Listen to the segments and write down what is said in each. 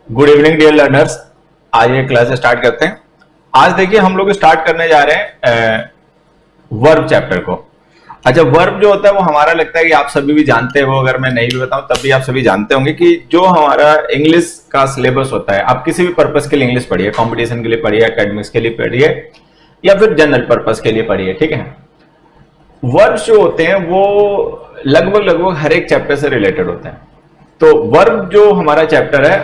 Good evening dear learners. आज ये class start करते हैं। आज देखिए हम लोग स्टार्ट करने जा रहे हैं वर्ब चैप्टर को। अच्छा, वर्ब जो होता है वो हमारा लगता है कि आप सभी भी जानते हो, अगर मैं नहीं भी बताऊं तब भी आप सभी जानते होंगे कि जो हमारा इंग्लिश का सिलेबस होता है, आप किसी भी पर्पस के लिए इंग्लिश पढ़िए, कंपटीशन के लिए पढ़िए, एकेडमिक्स के लिए पढ़िए या फिर जनरल पर्पस के लिए पढ़िए, ठीक है। वर्ब्स जो होते हैं वो लगभग हर एक चैप्टर से रिलेटेड होते हैं। तो वर्ब जो हमारा चैप्टर है,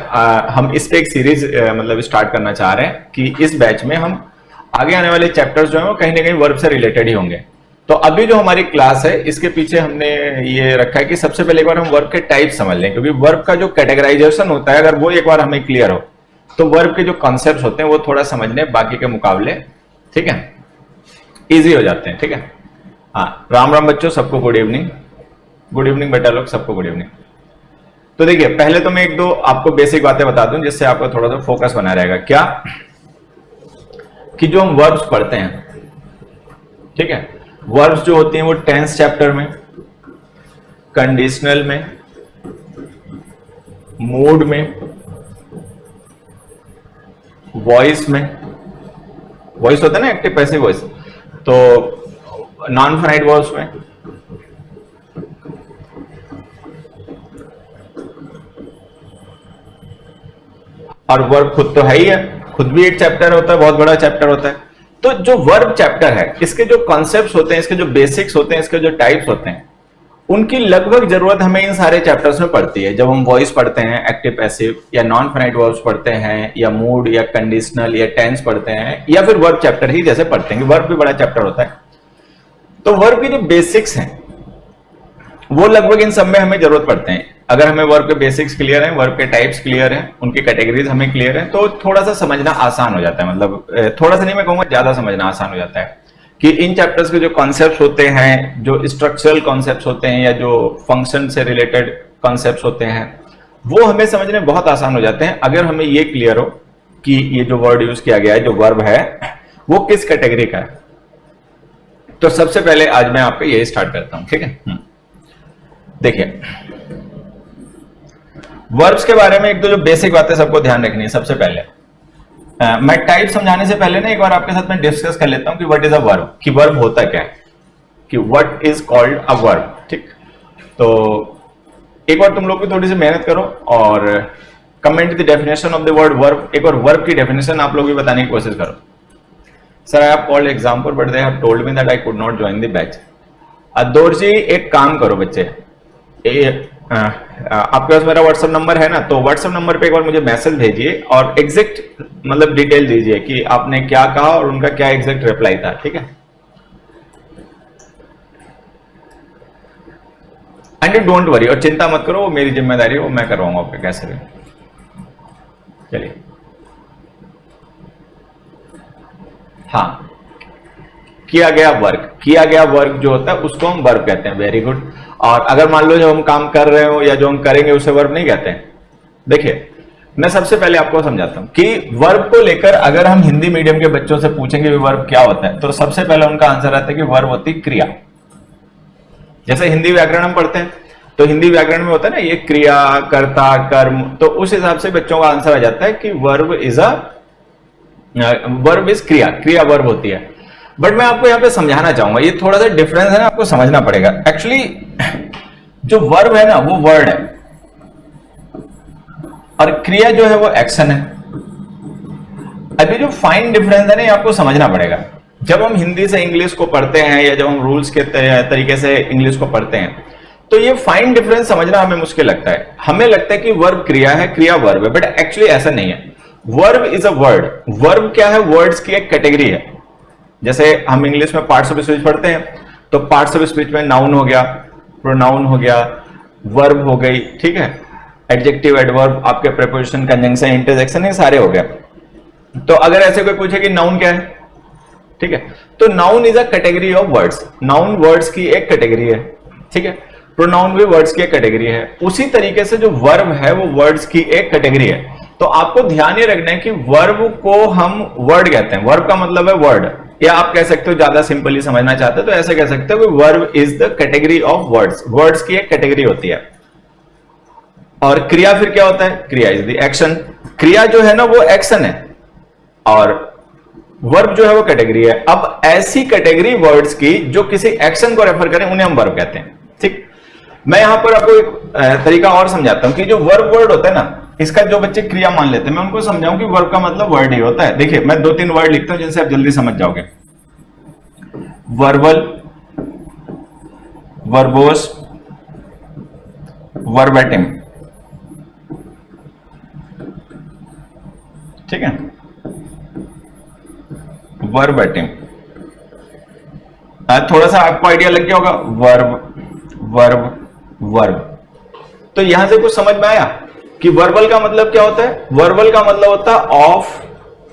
हम इस पे एक सीरीज मतलब स्टार्ट करना चाह रहे हैं कि इस बैच में हम आगे आने वाले चैप्टर्स जो हैं वो कहीं ना कहीं वर्ब से रिलेटेड ही होंगे। तो अभी जो हमारी क्लास है इसके पीछे हमने ये रखा है कि सबसे पहले एक बार हम वर्ब के टाइप समझ लें, क्योंकि वर्ब का जो कैटेगराइजेशन होता है अगर वो एक बार हमें क्लियर हो तो वर्ब के जो कॉन्सेप्ट होते हैं वो थोड़ा समझने बाकी के मुकाबले, ठीक है, इजी हो जाते हैं, ठीक है। हाँ, राम राम बच्चों, सबको गुड इवनिंग। गुड इवनिंग बेटा लोग, सबको गुड इवनिंग। तो देखिए, पहले तो मैं एक दो आपको बेसिक बातें बता दूं जिससे आपको थोड़ा सा फोकस बना रहेगा। क्या कि जो हम वर्ब्स पढ़ते हैं, ठीक है, वर्ब्स जो होती हैं वो टेंस चैप्टर में, कंडीशनल में, मूड में, वॉइस में, वॉइस होता है ना एक्टिव पैसिव वॉइस, तो नॉन फाइनाइट वर्ब्स में, और वर्ब खुद तो है ही है, खुद भी एक चैप्टर होता है, बहुत बड़ा चैप्टर होता है। तो जो वर्ब चैप्टर है इसके जो कॉन्सेप्ट्स होते हैं, इसके जो बेसिक्स होते हैं, इसके जो टाइप्स होते हैं, उनकी लगभग जरूरत हमें इन सारे चैप्टर्स में पड़ती है। जब हम वॉइस पढ़ते हैं, एक्टिव पैसिव या नॉन फाइनाइट वर्ब्स पढ़ते हैं, या मूड या कंडीशनल या टेंस पढ़ते हैं, या फिर वर्ब चैप्टर ही जैसे पढ़ते हैं, वर्ब भी बड़ा चैप्टर होता है। तो वर्ब की जो बेसिक्स हैं वो लगभग इन सब में हमें जरूरत पड़ते हैं। अगर हमें वर्ब के बेसिक्स क्लियर हैं, वर्ब के टाइप्स क्लियर हैं, उनकी कैटेगरीज हमें क्लियर हैं, तो थोड़ा सा समझना आसान हो जाता है। मतलब थोड़ा सा नहीं, मैं कहूंगा ज्यादा समझना आसान हो जाता है कि इन चैप्टर्स के जो कॉन्सेप्ट्स होते हैं, जो स्ट्रक्चरल कॉन्सेप्ट्स होते हैं या जो फंक्शन से रिलेटेड कॉन्सेप्ट्स होते हैं, वो हमें समझने बहुत आसान हो जाते हैं अगर हमें ये क्लियर हो कि ये जो वर्ड यूज किया गया है, जो वर्ब है, वो किस कैटेगरी का है। तो सबसे पहले आज मैं आपको यही स्टार्ट करता हूं, ठीक है। देखिए, वर्ब्स के बारे में एक दो जो बेसिक बातें सबको ध्यान रखनी है। सबसे पहले मैं टाइप समझाने से पहले ना एक बार आपके साथ में डिस्कस कर लेता हूं कि व्हाट इज अ वर्ब, कि वर्ब होता क्या है, कि what is called a verb, ठीक। तो एक बार तुम लोग भी थोड़ी सी मेहनत करो और comment the definition of the word verb. एक बार वर्ब की डेफिनेशन आप लोग भी बताने की कोशिश करो। Sir, I have called example but they have told me that I could not join the batch. Adaur ji, एक काम करो बच्चे, आपके पास मेरा व्हाट्सएप नंबर है ना, तो व्हाट्सएप नंबर पे एक बार मुझे मैसेज भेजिए और एग्जैक्ट मतलब डिटेल दीजिए कि आपने क्या कहा और उनका क्या एग्जैक्ट रिप्लाई था, ठीक है। एंड डोंट वरी, और चिंता मत करो, वो मेरी जिम्मेदारी है, वो मैं करवाऊंगा आपके कैसे भी। चलिए, हाँ, किया गया वर्क जो होता है उसको हम वर्ब कहते हैं। Very good. और अगर मान लो जो हम काम कर रहे हो या जो हम करेंगे उसे वर्ब नहीं कहते हैं। देखिए, मैं सबसे पहले आपको समझाता हूं कि वर्ब को लेकर अगर हम हिंदी मीडियम के बच्चों से पूछेंगे कि वर्ब क्या होता है, तो सबसे पहले उनका आंसर आता है कि वर्ब होती क्रिया। जैसे हिंदी व्याकरण हम पढ़ते हैं तो हिंदी व्याकरण में होता है ना ये क्रिया, कर्ता, कर्म, तो उस हिसाब से बच्चों का आंसर आ जाता है कि वर्ब इज क्रिया वर्ब होती है। बट मैं आपको यहां पे समझाना चाहूंगा, ये थोड़ा सा डिफरेंस है ना, आपको समझना पड़ेगा। एक्चुअली जो वर्ब है ना वो वर्ड है और क्रिया जो है वो एक्शन है। अभी जो फाइन डिफरेंस है ना, ये आपको समझना पड़ेगा। जब हम हिंदी से इंग्लिश को पढ़ते हैं या जब हम रूल्स के तरीके से इंग्लिश को पढ़ते हैं, तो ये फाइन डिफरेंस समझना हमें मुश्किल लगता है। हमें लगता है कि वर्ब क्रिया है, क्रिया वर्ब है, बट एक्चुअली ऐसा नहीं है। Verb is a word. Verb क्या है? वर्ड्स की एक कैटेगरी है। जैसे हम इंग्लिश में पार्ट्स ऑफ स्पीच पढ़ते हैं, तो पार्ट्स ऑफ स्पीच में नाउन हो गया, प्रोनाउन हो गया, वर्ब हो गई, ठीक है, एडजेक्टिव, एडवर्ब, आपके प्रीपोजिशन, कंजंक्शन, इंटरजेक्शन, ये सारे हो गए। तो अगर ऐसे कोई पूछे कि नाउन क्या है, ठीक है, तो noun is a category of words. Noun words की एक कैटेगरी है, ठीक है। प्रोनाउन भी वर्ड्स की एक कैटेगरी है। उसी तरीके से जो वर्ब है वो वर्ड्स की एक कैटेगरी है। तो आपको ध्यान ये रखना है कि वर्ब को हम वर्ड कहते हैं। वर्ब का मतलब है वर्ड, या आप कह सकते हो, ज्यादा सिंपली समझना चाहते हो तो ऐसे कह सकते हो कि verb is the category of words. Words की एक कैटेगरी होती है। और क्रिया फिर क्या होता है, क्रिया इज द एक्शन। क्रिया जो है ना वो एक्शन है और वर्ब जो है वो कैटेगरी है। अब ऐसी कैटेगरी वर्ड्स की जो किसी एक्शन को रेफर करें उन्हें हम वर्ब कहते हैं। ठीक, मैं यहां पर आपको एक तरीका और समझाता हूं कि जो वर्ब वर्ड होता है ना, इसका जो बच्चे क्रिया मान लेते हैं, मैं उनको समझाऊं कि वर्ब का मतलब वर्ड ही होता है। देखिए मैं 2-3 वर्ड लिखता हूं जिनसे आप जल्दी समझ जाओगे। Verbal, verbose, verbatim. ठीक है, वर्बेटिम। थोड़ा सा आपको आइडिया लग गया होगा, वर्ब वर्ब वर्ब। तो यहां से कुछ समझ में आया कि वर्बल का मतलब क्या होता है। वर्बल का मतलब होता है ऑफ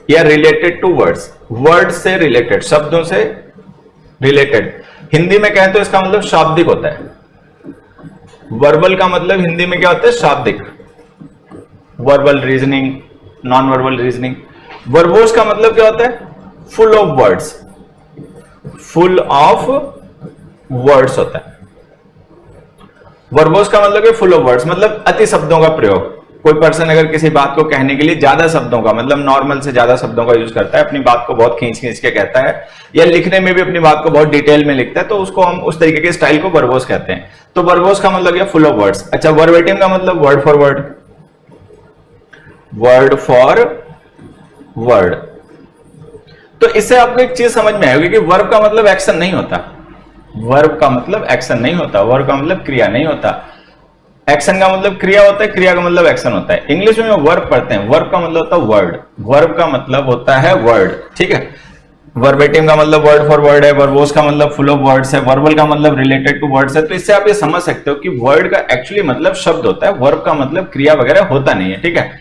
या रिलेटेड टू वर्ड्स, वर्ड से रिलेटेड, शब्दों से रिलेटेड। हिंदी में कहें तो इसका मतलब शाब्दिक होता है। वर्बल का मतलब हिंदी में क्या होता है, शाब्दिक। Verbal reasoning, non verbal reasoning. Verbose का मतलब क्या होता है, full of words, full of words होता है। वर्बोस का मतलब है फुल ऑफ वर्ड्स, मतलब अति शब्दों का प्रयोग। कोई पर्सन अगर किसी बात को कहने के लिए ज्यादा शब्दों का, मतलब नॉर्मल से ज्यादा शब्दों का यूज करता है, अपनी बात को बहुत खींच खींच के कहता है, या लिखने में भी अपनी बात को बहुत डिटेल में लिखता है, तो उसको हम उस तरीके के स्टाइल को वर्बोस कहते हैं। तो वर्बोस का मतलब क्या, फुल ऑफ वर्ड्स। अच्छा, वर्बेटिम का मतलब word for word, word for word. तो इससे आपको एक चीज समझ में आएगी कि वर्ब का मतलब एक्शन नहीं होता। वर्ब का मतलब एक्शन नहीं होता, वर्ब का मतलब क्रिया नहीं होता। एक्शन का मतलब क्रिया होता है, क्रिया का मतलब एक्शन होता है। इंग्लिश में वर्ब पढ़ते हैं, वर्ब का मतलब होता है वर्ड, वर्ब का मतलब होता है वर्ड। ठीक है, वर्बेटिम का मतलब वर्ड फॉर वर्ड है, वर्बोस का मतलब फुल ऑफ वर्ड्स है, वर्बल का मतलब रिलेटेड टू वर्ड्स है। तो इससे आप ये समझ सकते हो कि वर्ड का एक्चुअली मतलब शब्द होता है, वर्ब का मतलब क्रिया वगैरह होता नहीं है। ठीक है,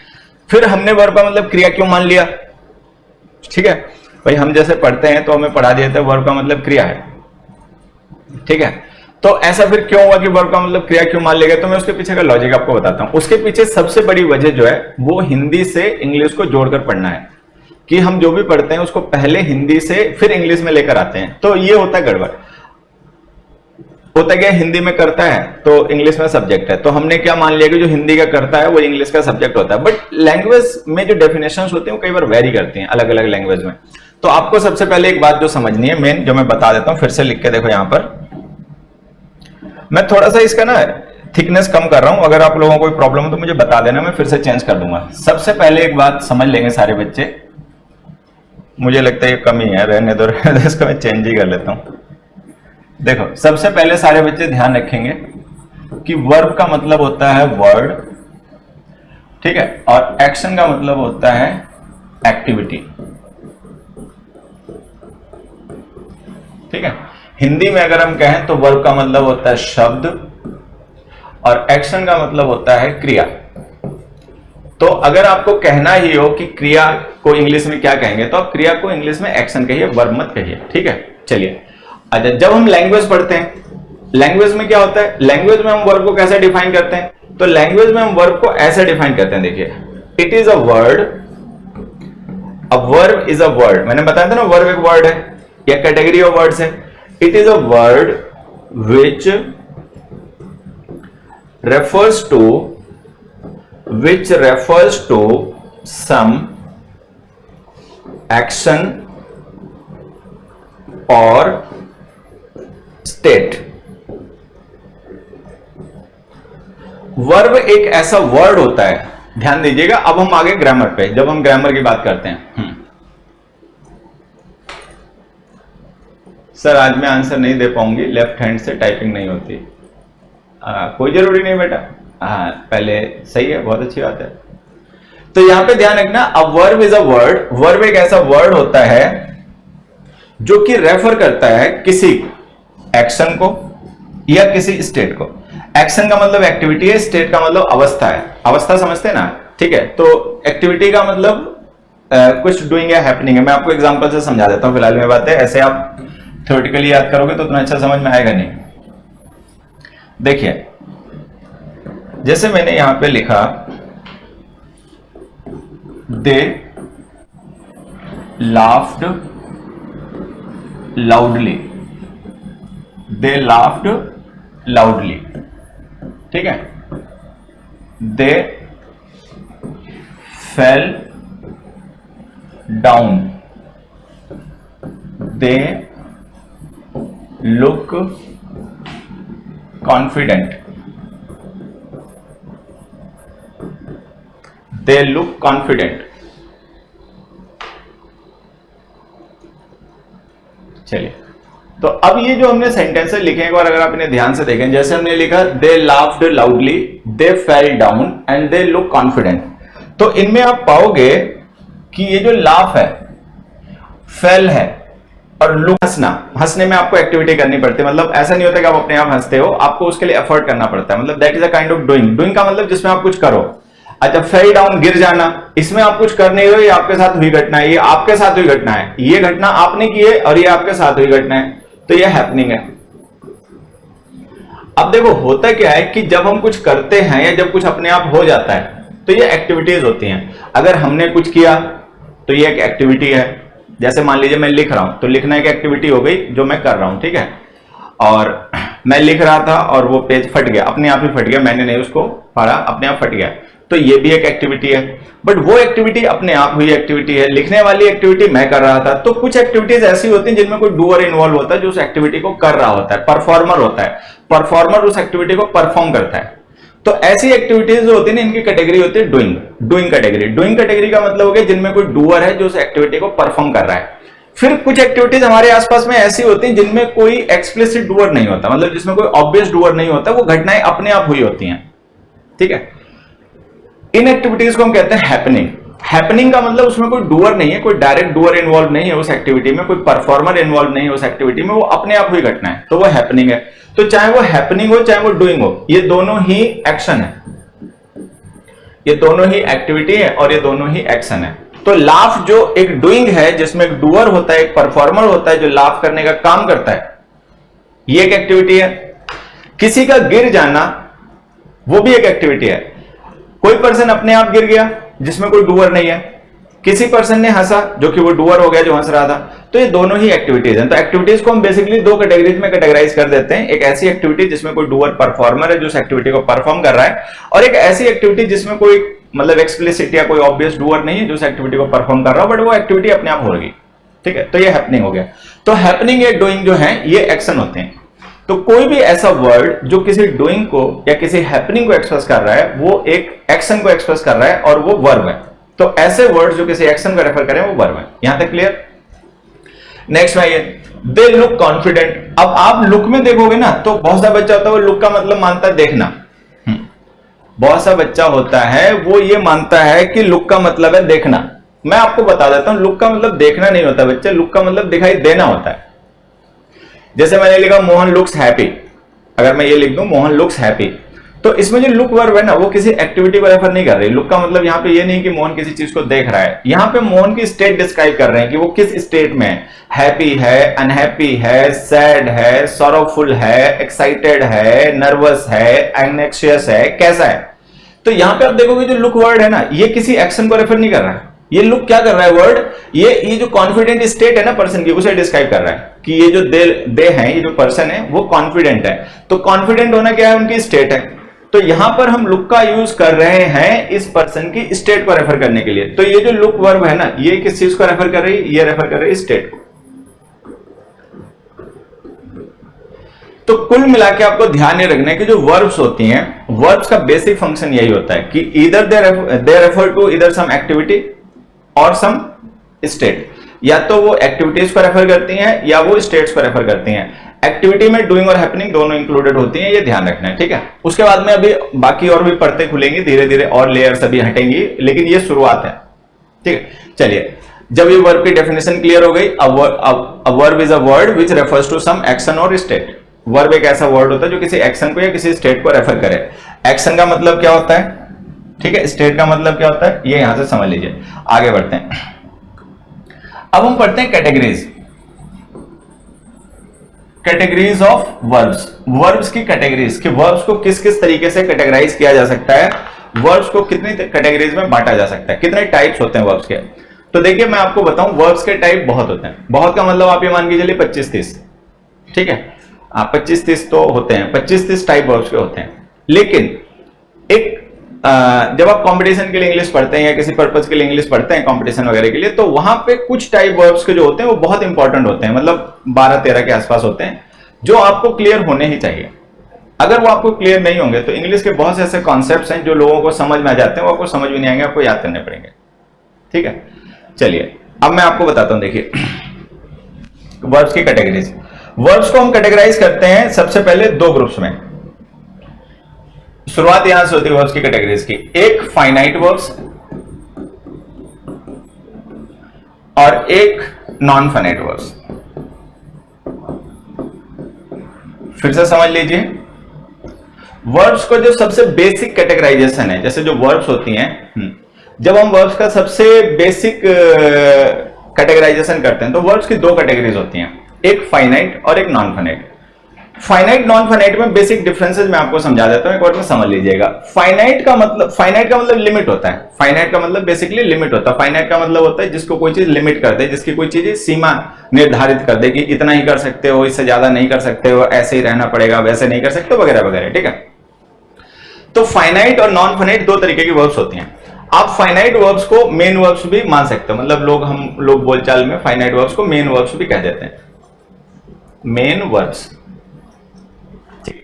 फिर हमने वर्ब का मतलब क्रिया क्यों मान लिया। ठीक है भाई, हम जैसे पढ़ते हैं तो हमें पढ़ा दिया था वर्ब का मतलब क्रिया है। ठीक है, तो ऐसा फिर क्यों हुआ कि वर्ब का मतलब क्रिया क्यों मान लिया गया। तो मैं उसके पीछे का लॉजिक आपको बताता हूं। उसके पीछे सबसे बड़ी वजह जो है वो हिंदी से इंग्लिश को जोड़कर पढ़ना है, कि हम जो भी पढ़ते हैं उसको पहले हिंदी से फिर इंग्लिश में लेकर आते हैं। तो ये होता है गड़बड़। होता क्या, हिंदी में करता है तो इंग्लिश में सब्जेक्ट है, तो हमने क्या मान लिया कि जो हिंदी का करता है वो इंग्लिश का सब्जेक्ट होता है। बट लैंग्वेज में जो डेफिनेशंस होती हैं वो कई बार वेरी करती हैं अलग अलग लैंग्वेज में। तो आपको सबसे पहले एक बात जो समझनी है मेन, जो मैं बता देता हूं, फिर से लिख के देखो। यहां पर मैं थोड़ा सा इसका ना थिकनेस कम कर रहा हूं, अगर आप लोगों को कोई प्रॉब्लम हो तो मुझे बता देना, मैं फिर से चेंज कर दूंगा। सबसे पहले एक बात समझ लेंगे सारे बच्चे, मुझे लगता है ये कमी है, रहने दो इसको मैं चेंज ही कर लेता हूं। देखो, सबसे पहले सारे बच्चे ध्यान रखेंगे कि वर्ब का मतलब होता है वर्ड, ठीक है, और एक्शन का मतलब होता है एक्टिविटी। ठीक है, हिंदी में अगर हम कहें तो वर्ब का मतलब होता है शब्द और एक्शन का मतलब होता है क्रिया। तो अगर आपको कहना ही हो कि क्रिया को इंग्लिश में क्या कहेंगे, तो आप क्रिया को इंग्लिश में एक्शन कहिए, वर्ब मत कहिए। ठीक है, चलिए। अच्छा, जब हम लैंग्वेज पढ़ते हैं, लैंग्वेज में क्या होता है, लैंग्वेज में हम वर्ब को कैसे डिफाइन करते हैं, तो लैंग्वेज में हम वर्ब को ऐसे डिफाइन करते हैं। देखिए, it is a word, a verb is a word. मैंने बताया था ना, वर्ब एक वर्ड है या कैटेगरी ऑफ वर्ड्स है। It is a word which refers to some action or state। Verb एक ऐसा वर्ड होता है, ध्यान दीजिएगा। अब हम आगे ग्रामर पे, जब हम ग्रामर की बात करते हैं। सर आज मैं आंसर नहीं दे पाऊंगी, लेफ्ट हैंड से टाइपिंग नहीं होती। कोई जरूरी नहीं बेटा, हाँ पहले सही है, बहुत अच्छी बात है। तो यहां पे ध्यान रखना, अ verb is a word, verb एक ऐसा वर्ड होता है जो कि रेफर करता है किसी एक्शन को या किसी स्टेट को। एक्शन का मतलब एक्टिविटी है, स्टेट का मतलब अवस्था है। अवस्था समझते हैं ना, ठीक है। तो एक्टिविटी का मतलब कुछ डूइंग या हैपनिंग है। मैं आपको एग्जांपल से समझा देता हूं फिलहाल में बातें, ऐसे आप थ्योरेटिकली याद करोगे तो उतना अच्छा समझ में आएगा नहीं। देखिए, जैसे मैंने यहां पे लिखा, they laughed loudly, they laughed loudly, ठीक है। They fell down, they look confident, they look confident. चलिए, तो अब ये जो हमने सेंटेंसेस लिखे एक बार अगर आप इन्हें ध्यान से देखें, जैसे हमने लिखा they laughed loudly, they fell down and they look confident. तो इनमें आप पाओगे कि ये जो लाफ है, फेल है और लुक हंसना, हंसने में आपको एक्टिविटी करनी पड़ती है। मतलब ऐसा नहीं होता कि आप अपने आप हंसते हो, आपको उसके लिए एफर्ट करना पड़ता है। मतलब that is a kind of doing. Doing का मतलब जिसमें आप कुछ करो। अच्छा, फेल डाउन गिर जाना, इसमें आप कुछ कर नहीं रहे हो, ये आपके साथ हुई घटना है, ये आपके साथ हुई घटना है, ये घटना आपने की है और ये आपके साथ हुई घटना है, तो ये हैपनिंग है। अब देखो होता क्या है कि जब हम कुछ करते हैं या जब कुछ अपने आप हो जाता है तो ये एक्टिविटीज होती हैं। अगर हमने कुछ किया तो ये एक एक्टिविटी है। जैसे मान लीजिए मैं लिख रहा हूं, तो लिखना एक एक्टिविटी हो गई जो मैं कर रहा हूं, ठीक है। और मैं लिख रहा था और वो पेज फट गया, अपने आप ही फट गया, मैंने नहीं उसको पढ़ा, अपने आप फट गया, तो ये भी एक एक्टिविटी है। बट वो एक्टिविटी अपने आप हुई एक्टिविटी है, लिखने वाली एक्टिविटी मैं कर रहा था। तो कुछ एक्टिविटीज ऐसी होती हैं जिनमें कोई डूअर इन्वॉल्व होता है, जो उस एक्टिविटी को कर रहा होता है, परफॉर्मर होता है, परफॉर्मर उस एक्टिविटी को परफॉर्म करता है। तो ऐसी एक्टिविटीज जो होती है ना, इनकी कैटेगरी होती है doing, doing category. Doing category का मतलब हो गया जिनमें कोई डूअर है जो उस एक्टिविटी को परफॉर्म कर रहा है। फिर कुछ एक्टिविटीज हमारे आसपास में ऐसी होती हैं जिनमें कोई एक्सप्लिसिट डूअर नहीं होता, मतलब जिसमें कोई ऑब्वियस डूअर नहीं होता, वो घटनाएं अपने आप हुई होती हैं, ठीक है। इन एक्टिविटीज को हम कहते हैं हैपनिंग। हैपनिंग का मतलब उसमें कोई डूअर नहीं है, कोई डायरेक्ट डूअर इन्वॉल्व नहीं है उस एक्टिविटी में, कोई परफॉर्मर इन्वॉल्व नहीं है उस एक्टिविटी में, वो अपने आप हुई घटना है, तो वो हैपनिंग है। तो चाहे वो हैपनिंग हो चाहे वो डूइंग हो, ये दोनों ही एक्शन है, ये दोनों ही एक्टिविटी है और ये दोनों ही एक्शन है। तो लाफ जो एक डूइंग है, जिसमें एक डूअर होता है, एक परफॉर्मर होता है जो लाफ करने का काम करता है, ये एक एक्टिविटी है। किसी का गिर जाना वो भी एक एक्टिविटी है। कोई पर्सन अपने आप गिर गया जिसमें कोई डूअर नहीं है, किसी पर्सन ने हंसा जो कि वो डूअर हो गया जो हंस रहा था, तो ये दोनों ही एक्टिविटीज हैं। तो एक्टिविटीज को हम बेसिकली दो कैटेगरीज में कैटेगराइज कर देते हैं। एक ऐसी एक्टिविटी जिसमें कोई डूअर परफॉर्मर है जो उस एक्टिविटी को परफॉर्म कर रहा है, और एक ऐसी एक्टिविटी जिसमें कोई मतलब एक्सप्लिसिट या कोई ऑब्वियस डूअर नहीं है जो उस एक्टिविटी को परफॉर्म कर रहा हो, बट वो एक्टिविटी अपने आप होगी, ठीक है। तो ये हैपनिंग हो गया। तो हैपनिंग या डूइंग जो है ये एक्शन होते हैं। तो कोई भी ऐसा वर्ड जो किसी डूइंग को या किसी हैपनिंग को एक्सप्रेस कर रहा है, वो एक एक्शन को एक्सप्रेस कर रहा है और वो वर्ब है। तो ऐसे वर्ड जो किसी एक्शन को रेफर करें वो वर्ब है। यहां तक क्लियर? नेक्स्ट में ये दे लुक कॉन्फिडेंट। अब आप लुक में देखोगे ना, तो बहुत सा बच्चा होता है वो लुक का मतलब मानता है देखना। बहुत सा बच्चा होता है वो ये मानता है कि लुक का मतलब है देखना। मैं आपको बता देता हूं, लुक का मतलब देखना नहीं होता बच्चे, लुक का मतलब दिखाई देना होता है। जैसे मैंने लिखा मोहन लुक्स हैप्पी, अगर मैं ये लिख दूं मोहन लुक्स हैप्पी, तो इसमें जो लुक वर्ब है ना वो किसी एक्टिविटी को रेफर नहीं कर रही। लुक का मतलब यहाँ पे ये नहीं कि मोहन किसी चीज को देख रहा है, यहाँ पे मोहन की स्टेट डिस्क्राइब कर रहे हैं कि वो किस स्टेट में है। हैप्पी है, अनहैप्पी है, सैड है, सॉरोफुल है, एक्साइटेड है, नर्वस है, एंग्जायस है, कैसा है। तो यहाँ पे आप देखोगे जो लुक वर्ड है ना, ये किसी एक्शन को रेफर नहीं कर रहा है। ये लुक क्या कर रहा है वर्ड, ये जो कॉन्फिडेंट स्टेट है ना पर्सन की, उसे डिस्क्राइब कर रहा है कि ये जो दे हैं, ये जो पर्सन है वो कॉन्फिडेंट है। तो कॉन्फिडेंट होना क्या है, उनकी स्टेट है। तो यहां पर हम लुक का यूज कर रहे हैं इस पर्सन की स्टेट को रेफर करने के लिए। तो ये जो लुक वर्ब है ना, ये किस चीज को रेफर कर रही है, ये रेफर कर रही है स्टेट को। तो कुल मिला के आपको ध्यान ये रखना है कि जो वर्ब्स होती हैं, वर्ब्स का बेसिक फंक्शन यही होता है कि इधर दे रेफर टू इधर सम एक्टिविटी और सम स्टेट। या तो वो एक्टिविटीज को रेफर करती हैं या वो स्टेट्स को रेफर करती हैं। एक्टिविटी में डूइंग और हैपनिंग दोनों इंक्लूडेड होती हैं, ये ध्यान रखना है, ठीक है। उसके बाद में अभी बाकी और भी परतें खुलेंगी, धीरे धीरे और लेयर्स अभी हटेंगी, लेकिन ये शुरुआत है, ठीक है। चलिए, जब ये वर्ब की डेफिनेशन क्लियर हो गई, a verb is a word which refers to some action और स्टेट। वर्ब एक ऐसा वर्ड होता है जो किसी एक्शन को या किसी स्टेट को रेफर करे। एक्शन का मतलब क्या होता है, ठीक है, स्टेट का मतलब क्या होता है, ये यहां से समझ लीजिए। आगे बढ़ते हैं, अब हम पढ़ते हैं categories. Categories of verbs, verbs की कैटेगरीज, कि वर्ब्स को किस किस तरीके से कैटेगराइज किया जा सकता है, वर्ब्स को कितनी कैटेगरीज में बांटा जा सकता है, कितने टाइप्स होते हैं वर्ब्स के। तो देखिए मैं आपको बताऊं, वर्ब्स के टाइप बहुत होते हैं। बहुत का मतलब आप ये मान के चलिए 25-30, ठीक है, 25-30 तो होते हैं, 25-30 टाइप वर्ब्स के होते हैं। लेकिन एक जब आप कंपटीशन के लिए इंग्लिश पढ़ते हैं या किसी पर्पज के लिए इंग्लिश पढ़ते हैं कंपटीशन वगैरह के लिए, तो वहां पे कुछ टाइप वर्ब्स के जो होते हैं वो बहुत इंपॉर्टेंट होते हैं, मतलब 12-13 के आसपास होते हैं, जो आपको क्लियर होने ही चाहिए। अगर वो आपको क्लियर नहीं होंगे तो इंग्लिश के बहुत से ऐसे कॉन्सेप्ट्स हैं जो लोगों को समझ में आ जाते हैं, वो आपको समझ भी नहीं आएंगे, आपको याद करने पड़ेंगे। ठीक है, चलिए अब मैं आपको बताता हूं। देखिए वर्ब्स की कैटेगरीज। वर्ब्स को हम कैटेगराइज करते हैं सबसे पहले 2 ग्रुप्स में। शुरुआत यहां से होती है वर्ब्स की कैटेगरीज की। एक फाइनाइट वर्ब्स और एक नॉन फाइनाइट वर्ब्स। फिर से समझ लीजिए, वर्ब्स को जो सबसे बेसिक कैटेगराइजेशन है, जैसे जो वर्ब्स होती हैं, जब हम वर्ब्स का सबसे बेसिक कैटेगराइजेशन करते हैं तो वर्ब्स की 2 कैटेगरीज होती हैं, एक फाइनाइट और एक non finite. Finite non finite में बेसिक डिफरेंसेस मैं आपको समझा देता हूं, एक बार में समझ लीजिएगा। फाइनाइट का मतलब लिमिट होता है। फाइनाइट का मतलब बेसिकली लिमिट होता है। फाइनाइट का मतलब होता है जिसको कोई चीज लिमिट कर दे, जिसकी कोई चीज सीमा निर्धारित कर दे कि इतना ही कर सकते हो, इससे ज्यादा नहीं कर सकते हो, ऐसे ही रहना पड़ेगा, वैसे नहीं कर सकते, वगैरह वगैरह। ठीक है, तो फाइनाइट और नॉन फाइनाइट 2 तरीके की वर्ब्स होती हैं। आप फाइनाइट वर्ब्स को मेन वर्ब्स भी मान सकते हो, मतलब हम लोग बोलचाल में फाइनाइट वर्ब्स को मेन वर्ब्स भी कह देते हैं, मेन वर्ब्स। ठीक,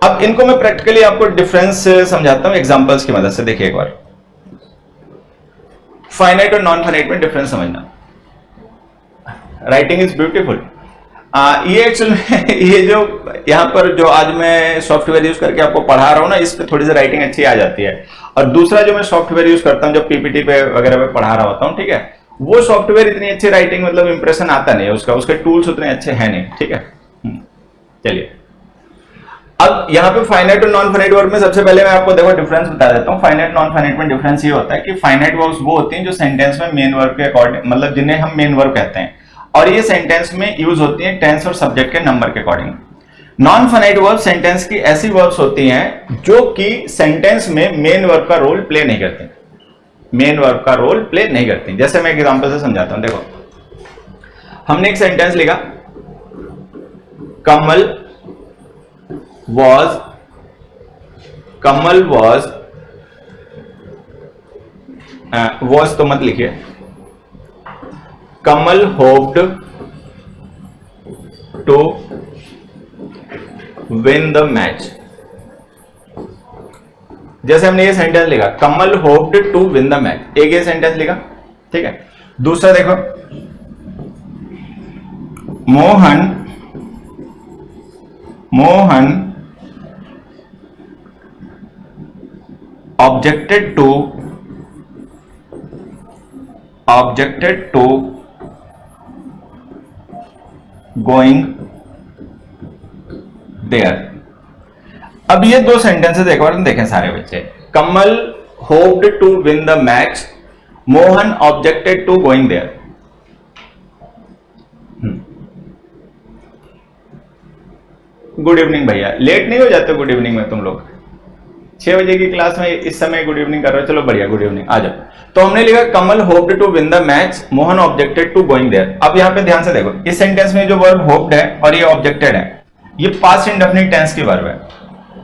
अब इनको मैं प्रैक्टिकली आपको डिफरेंस समझाता हूं एग्जांपल्स की मदद से। देखिए एक बार, फाइनाइट और नॉन फाइनाइट में डिफरेंस समझना। Writing is beautiful. ये एक्चुअल में ये जो यहाँ पर जो आज मैं सॉफ्टवेयर यूज करके आपको पढ़ा रहा हूँ ना, इस पे थोड़ी सी राइटिंग अच्छी आ जाती है। और दूसरा जो मैं सॉफ्टवेयर यूज करता हूँ, जब पीपीटी पे वगैरह पे पढ़ा रहा होता हूँ, ठीक है, वो सॉफ्टवेयर इतनी अच्छी राइटिंग मतलब इंप्रेशन आता नहीं है उसका, उसके टूल्स उतने अच्छे हैं नहीं। ठीक है, चलिए अब यहाँ पे फाइनाइट और नॉन फाइनाइट वर्ब में सबसे पहले मैं आपको देखो डिफरेंस बता देता हूँ। फाइनाइट नॉन फाइनाइट में डिफरेंस ये होता है कि फाइनाइट वर्ब्स वो होती हैं जो सेंटेंस में मेन वर्ब के अकॉर्डिंग, मतलब जिन्हें हम मेन वर्ब कहते हैं, और ये सेंटेंस में यूज होती है टेंस और सब्जेक्ट के नंबर के according. Non finite verb sentence की ऐसी वर्ब्स होती हैं जो कि सेंटेंस में मेन वर्ब का रोल प्ले नहीं करती, मेन वर्ब का रोल प्ले नहीं करती। जैसे मैं एग्जांपल से समझाता हूं। देखो, हमने एक सेंटेंस लिखा, कमल वॉज तो मत लिखिए, Kamal hoped to win the match. जैसे हमने ये सेंटेंस लिखा, Kamal hoped to win the match, एक ये सेंटेंस लिखा। ठीक है, दूसरा देखो, Mohan objected to going there. अब ये 2 सेंटेंसेस एक बार देखें सारे बच्चे, Kamal hoped to win the match, Mohan objected to going there. Good evening भैया, लेट नहीं हो जाते गुड इवनिंग में तुम लोग? 6 बजे की क्लास में इस समय गुड इवनिंग कर रहे हो, चलो बढ़िया, गुड इवनिंग, आ जाओ। तो हमने लिखा Kamal hoped to win the match, Mohan objected to going there. अब यहाँ पे ध्यान से देखो, इस सेंटेंस में जो वर्ब होप्ड है और ये ऑब्जेक्टेड है, ये पास्ट इंडेफिनिट टेंस की वर्ब है,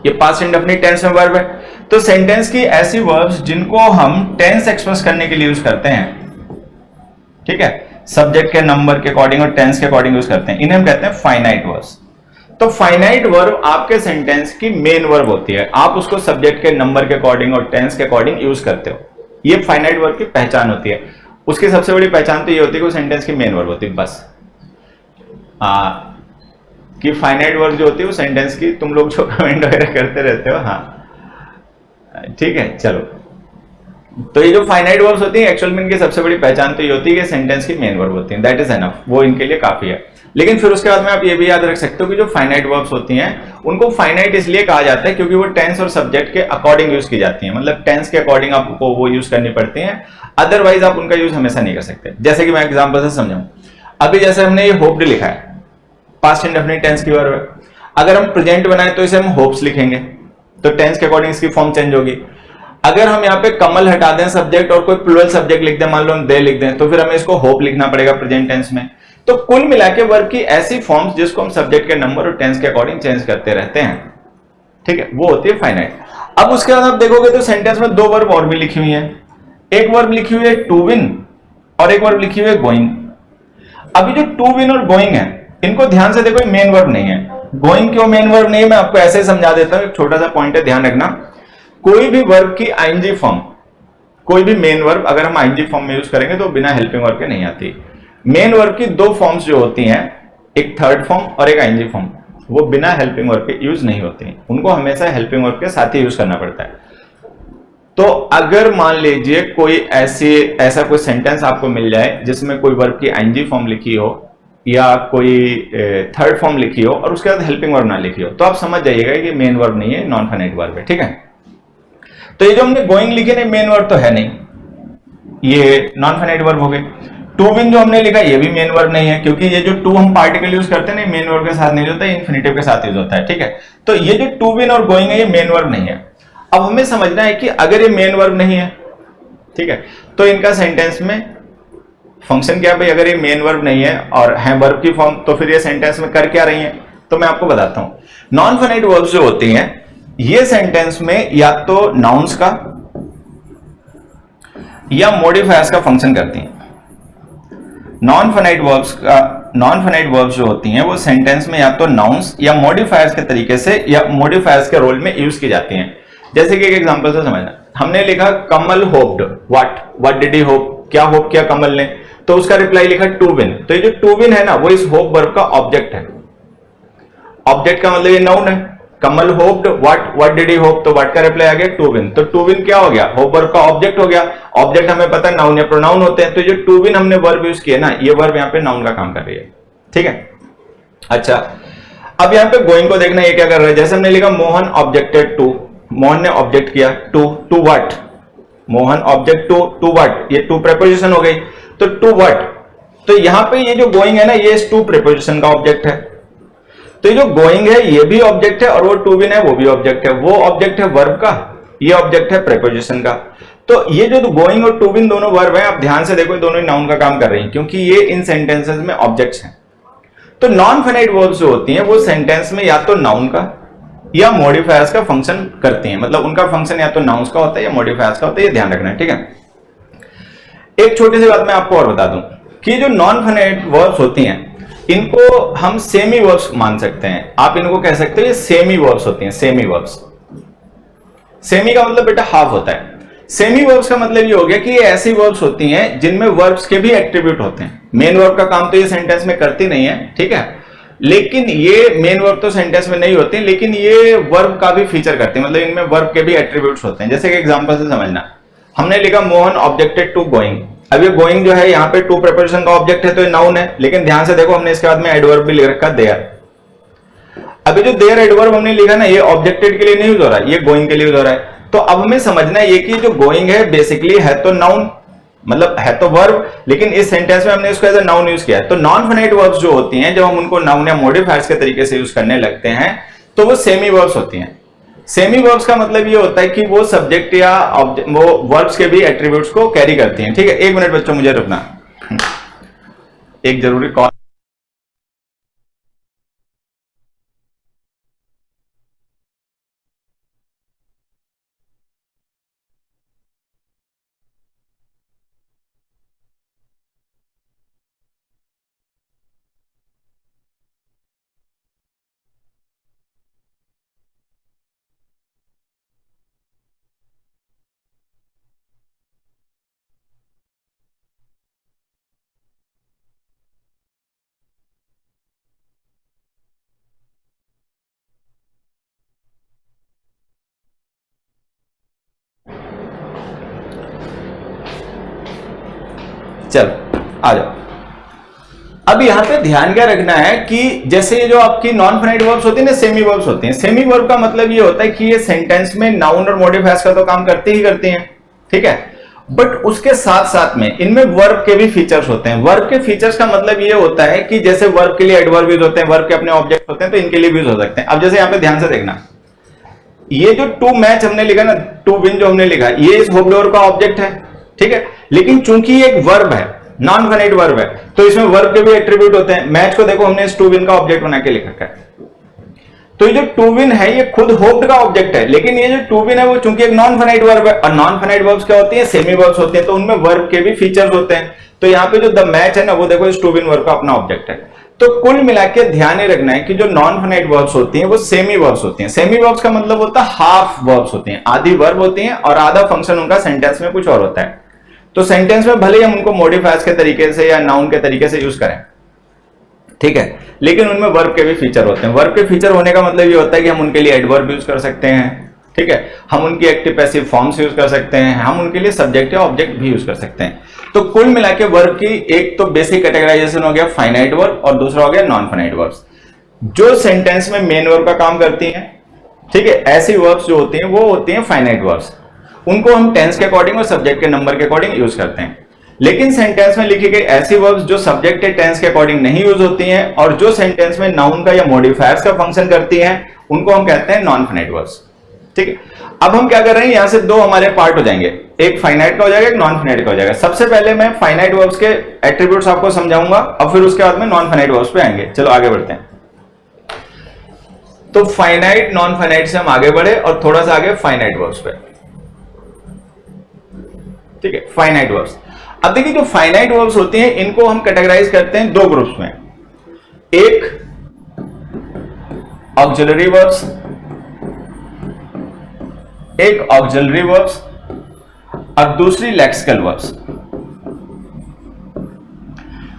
ये पास्ट इंडेफिनिट टेंस में वर्ब है। तो सेंटेंस की ऐसी वर्ब्स जिनको हम टेंस एक्सप्रेस करने के लिए यूज करते हैं, ठीक है, सब्जेक्ट के नंबर के अकॉर्डिंग और टेंस के अकॉर्डिंग यूज करते हैं, इन्हें हम कहते हैं फाइनाइट वर्ब्स। तो फाइनाइट वर्ब आपके सेंटेंस की मेन वर्ब होती है, आप उसको सब्जेक्ट के नंबर के अकॉर्डिंग और टेंस के अकॉर्डिंग यूज करते हो, ये फाइनाइट वर्ब की पहचान होती है। उसकी सबसे बड़ी पहचान तो ये होती है कि सेंटेंस की मेन वर्ब होती है, बस। कि फाइनाइट वर्ब जो होती है वो सेंटेंस की, तुम लोग जो कमेंट वगैरह करते रहते हो, हाँ ठीक है, चलो। तो ये जो फाइनाइट वर्ब्स होती है एक्चुअल में इनकी सबसे बड़ी पहचान तो ये होती है कि सेंटेंस की मेन वर्ब होती है, दैट इज एनफ, वो इनके लिए काफी है। लेकिन फिर उसके बाद में आप ये भी याद रख सकते हो कि जो फाइनाइट वर्ब्स होती हैं उनको फाइनाइट इसलिए कहा जाता है क्योंकि वो टेंस और सब्जेक्ट के अकॉर्डिंग यूज की जाती हैं, मतलब टेंस के अकॉर्डिंग आपको वो यूज करनी पड़ती हैं, अदरवाइज आप उनका यूज हमेशा नहीं कर सकते। जैसे कि मैं एग्जांपल से समझाऊं, अभी जैसे हमने ये होप्ड लिखा है, पास्ट इंडेफिनिट टेंस की वर्ब है, अगर हम प्रेजेंट बनाए तो इसे हम होप्स लिखेंगे, तो टेंस के अकॉर्डिंग इसकी फॉर्म चेंज होगी। अगर हम यहाँ पे कमल हटा दें सब्जेक्ट और कोई प्लूरल सब्जेक्ट लिख दें, मान लो हम दे लिख दें, तो फिर हमें इसको होप लिखना पड़ेगा प्रेजेंट टेंस में। तो कुल मिलाके वर्ब की ऐसी फॉर्म्स जिसको हम सब्जेक्ट के नंबर और टेंस के अकॉर्डिंग चेंज करते रहते हैं, ठीक है, वो होती है फाइनाइट। अब उसके बाद आप देखोगे तो सेंटेंस में दो वर्ब और भी लिखी हुई है। एक वर्ब लिखी हुई है टू विन और एक वर्ब लिखी हुई है गोइंग। अभी जो टू विन और गोइंग है, इनको ध्यान से देखो, मेन वर्ब नहीं है। गोइंग क्यों मेन वर्ब नहीं है, मैं आपको ऐसे समझा देता हूं, एक छोटा सा पॉइंट है, ध्यान रखना। कोई भी वर्ब की आईएनजी फॉर्म, कोई भी मेन वर्ब अगर हम आईएनजी फॉर्म में यूज करेंगे तो बिना हेल्पिंग वर्ब के नहीं आती। मेन वर्ब की दो फॉर्म्स जो होती हैं, एक थर्ड फॉर्म और एक आईएनजी फॉर्म, वो बिना हेल्पिंग वर्ब के यूज नहीं होती, उनको हमेशा हेल्पिंग वर्ब के साथ ही यूज करना पड़ता है। तो अगर मान लीजिए कोई ऐसा कोई सेंटेंस आपको मिल जाए जिसमें कोई वर्ब की आईएनजी फॉर्म लिखी हो या कोई थर्ड फॉर्म लिखी हो और उसके बाद हेल्पिंग वर्ब ना लिखी हो, तो आप समझ जाइएगा कि मेन वर्ब नहीं है, नॉन फाइनाइट वर्ब है। ठीक है, तो ये जो हमने गोइंग लिखी ना, मेन वर्ब तो है नहीं, ये नॉन फाइनाइट वर्ब हो गए। टू विन जो हमने लिखा ये भी मेन वर्ब नहीं है, क्योंकि ये जो टू हम पार्टिकल यूज करते हैं ना, मेन वर्ब के साथ नहीं होता है, इन्फिनिटिव के साथ यूज होता है। ठीक है, तो ये जो टू विन और गोइंग है ये मेन वर्ब नहीं है। अब हमें समझना है कि अगर ये मेन वर्ब नहीं है, ठीक है, तो इनका सेंटेंस में फंक्शन क्या है भाई। अगर ये मेन वर्ब नहीं है और है वर्ब की फॉर्म, तो फिर ये सेंटेंस में कर क्या रही है, तो मैं आपको बताता हूं। नॉन फाइनाइट वर्ब्स जो होती हैं ये सेंटेंस में या तो नाउन्स का या मॉडिफायर्स का फंक्शन करती हैं। नॉन फाइनाइट वर्ब्स जो होती हैं वो सेंटेंस में या तो नाउन्स या मॉडिफायर्स के तरीके से या मॉडिफायर्स के रोल में यूज की जाती हैं। जैसे कि एक एग्जांपल से समझना, हमने लिखा Kamal hoped what did he hope, क्या होप किया कमल ने, तो उसका रिप्लाई लिखा टू विन। तो ये जो टू विन है ना, वो इस होप वर्ब का ऑब्जेक्ट है। ऑब्जेक्ट का मतलब ये नाउन है। Kamal hoped what did he hope, तो व्हाट का रिप्लाई आ गया टू विन। तो टू विन क्या हो गया, होप वर्ब का ऑब्जेक्ट हो गया। ऑब्जेक्ट हमें पता है नाउन या प्रोनाउन होते हैं, तो जो टू विन हमने वर्ब यूज किया ना, ये वर्ब यहाँ पे नाउन का काम कर रही है। ठीक है, अच्छा, अब यहाँ पे गोइंग को देखना, ये क्या कर रहा है। जैसे हमने लिखा मोहन ऑब्जेक्टेड टू, मोहन ने ऑब्जेक्ट किया to what, Mohan object to what, ये टू प्रेपोजिशन हो गई, तो टू व्हाट। तो यहां पे ये जो गोइंग है ना, ये इस टू प्रेपोजिशन का ऑब्जेक्ट है। तो ये जो गोइंग है ये भी ऑब्जेक्ट है और वो टू विन है वो भी ऑब्जेक्ट है। वो ऑब्जेक्ट है वर्ब का, ये ऑब्जेक्ट है प्रेपोजिशन का। तो ये जो गोइंग और टू विन दोनों वर्ब है, आप ध्यान से देखो, दोनों ही नाउन का काम कर रही हैं, क्योंकि ये इन सेंटेंसेस में ऑब्जेक्ट्स हैं। तो नॉन फाइनाइट वर्ब्स जो होती हैं वो सेंटेंस में या तो नाउन का या मॉडिफायर्स का फंक्शन करती हैं। मतलब उनका फंक्शन या तो नाउन्स का होता है या मॉडिफायर्स का होता है, ये ध्यान रखना है। ठीक है, एक छोटी सी बात मैं आपको और बता दूं कि जो नॉन फाइनाइट वर्ब्स होती हैं इनको हम सेमी वर्ब्स मान सकते हैं। आप इनको कह सकते हो ये सेमी वर्ब्स होती हैं, सेमी वर्ब्स। सेमी का मतलब बेटा हाफ होता है। सेमी वर्ब्स का मतलब ये हो गया कि ये ऐसी वर्ब्स होती हैं जिनमें वर्ब्स के भी एट्रीब्यूट होते हैं। मेन वर्ब का काम तो ये सेंटेंस में करती नहीं है, ठीक है, लेकिन ये मेन वर्ब तो सेंटेंस में नहीं होती, लेकिन ये वर्ब का भी फीचर करती है। मतलब इनमें वर्ब के भी एट्रीब्यूट्स होते हैं। जैसे कि एग्जांपल से समझना, हमने लिखा मोहन ऑब्जेक्टेड टू गोइंग। अब ये गोइंग जो है यहाँ पे टू प्रेपोजिशन का ऑब्जेक्ट है, तो ये नाउन है, लेकिन ध्यान से देखो हमने इसके बाद में एडवर्ब भी लिख रखा देयर। अभी जो देयर एडवर्ब हमने लिखा ना, ये ऑब्जेक्टेड के लिए नहीं यूज हो रहा है, ये गोइंग के लिए यूज हो रहा है। तो अब हमें समझना है ये कि जो गोइंग है बेसिकली है तो नाउन, मतलब है तो वर्ब, लेकिन इस सेंटेंस में हमने इसको एज अ नाउन यूज किया है। तो नॉन फाइनाइट वर्ब्स जो होती हैं, जब हम उनको नाउन या मॉडिफायर्स के तरीके से यूज करने लगते हैं तो वो सेमी वर्ब्स होती हैं। सेमी वर्ब्स का मतलब ये होता है कि वो सब्जेक्ट या वो वर्ब्स के भी एट्रीब्यूट्स को कैरी करती हैं। ठीक है, एक मिनट बच्चों, मुझे रुकना, एक जरूरी कॉल। चल आ जाओ। अब यहाँ पे ध्यान क्या रखना है कि जैसे जो आपकी नॉन फाइनाइट वर्ब्स होती है ना, सेमी वर्ब्स होती हैं। सेमी वर्ब का मतलब ये होता है कि ये सेंटेंस में नाउन और मॉडिफायर्स का तो काम करती ही करती हैं, ठीक है, बट उसके साथ साथ में इनमें वर्ब के भी फीचर्स होते हैं। वर्ब के फीचर्स का मतलब ये होता है कि जैसे वर्ब के लिए एडवर्ब यूज होते हैं, वर्ब के अपने ऑब्जेक्ट होते हैं, तो इनके लिए भी यूज हो सकते हैं। अब जैसे यहाँ पे ध्यान से देखना, ये जो टू मैच हमने लिखा ना, टू विन जो हमने लिखा, ये इस होप का ऑब्जेक्ट है, ठीक है, लेकिन चूंकि ये एक वर्ब है, नॉन फाइनाइट वर्ब है, तो इसमें वर्ब के भी एट्रीब्यूट होते हैं। मैच को देखो हमने इस टू विन का ऑब्जेक्ट बना के लिखा है। तो ये जो टू विन है ये खुद होप्ड का ऑब्जेक्ट है, लेकिन ये जो टू विन है वो चूंकि एक नॉन फाइनाइट वर्ब है, और नॉन फाइनाइट वर्ब्स क्या होती है, सेमी वर्ब्स होते हैं, तो उनमें वर्ब के भी फीचर्स होते हैं। तो यहाँ पे जो द मैच है ना, वो देखो इस टू विन वर्ब का अपना ऑब्जेक्ट है। तो कुल मिला के ध्यान रखना है कि जो नॉन फाइनाइट वर्ब्स होती हैं वो सेमी वर्ब्स होती हैं। सेमी वर्ब्स का मतलब होता है हाफ वर्ब्स होती हैं, आधी वर्ब होती हैं और आधा फंक्शन उनका सेंटेंस में कुछ और होता है। तो सेंटेंस में भले ही हम उनको मॉडिफायर्स के तरीके से या नाउन के तरीके से यूज करें, ठीक है, लेकिन उनमें वर्ब के भी फीचर होते हैं। वर्ब के फीचर होने का मतलब ये होता है कि हम उनके लिए एडवर्ब यूज कर सकते हैं, ठीक है, हम उनकी एक्टिव पैसिव फॉर्म्स यूज कर सकते हैं, हम उनके लिए सब्जेक्ट या ऑब्जेक्ट भी यूज कर सकते हैं। तो कुल मिला के वर्ब की एक तो बेसिक कैटेगराइजेशन हो गया फाइनाइट वर्ब और दूसरा हो गया नॉन फाइनाइट वर्ब्स, जो सेंटेंस में मेन वर्ब का काम करती हैं, ठीक है। ऐसी वर्ब्स जो होती हैं वो होती हैं फाइनाइट वर्ब्स, उनको हम टेंस के अकॉर्डिंग और सब्जेक्ट के नंबर के अकॉर्डिंग यूज करते हैं। लेकिन सेंटेंस में लिखी गई ऐसी वर्ब्स जो सब्जेक्ट के टेंस के अकॉर्डिंग नहीं यूज होती हैं और जो सेंटेंस में नाउन का या मॉडिफायर्स का फंक्शन करती हैं, उनको हम कहते हैं नॉन फाइनाइट वर्ब्स, ठीक है। अब हम क्या कर रहे हैं, यहां से दो हमारे पार्ट हो जाएंगे, एक फाइनाइट का हो जाएगा, एक नॉन फाइनाइट का हो जाएगा। सबसे पहले मैं फाइनाइट वर्ब्स के एट्रीब्यूट्स आपको समझाऊंगा और फिर उसके बाद में नॉन फाइनाइट वर्ब्स पे आएंगे। चलो आगे बढ़ते हैं। तो फाइनाइट नॉन फाइनाइट से हम आगे बढ़े और थोड़ा सा आगे फाइनाइट वर्ब्स पे, ठीक है। फाइनाइट वर्ब्स, अब देखिए जो फाइनाइट वर्ब्स होती हैं इनको हम कैटेगराइज करते हैं दो ग्रुप्स में, एक ऑक्सिलरी वर्ब्स, एक ऑक्सिलरी वर्ब्स और दूसरी लेक्सिकल वर्ब्स।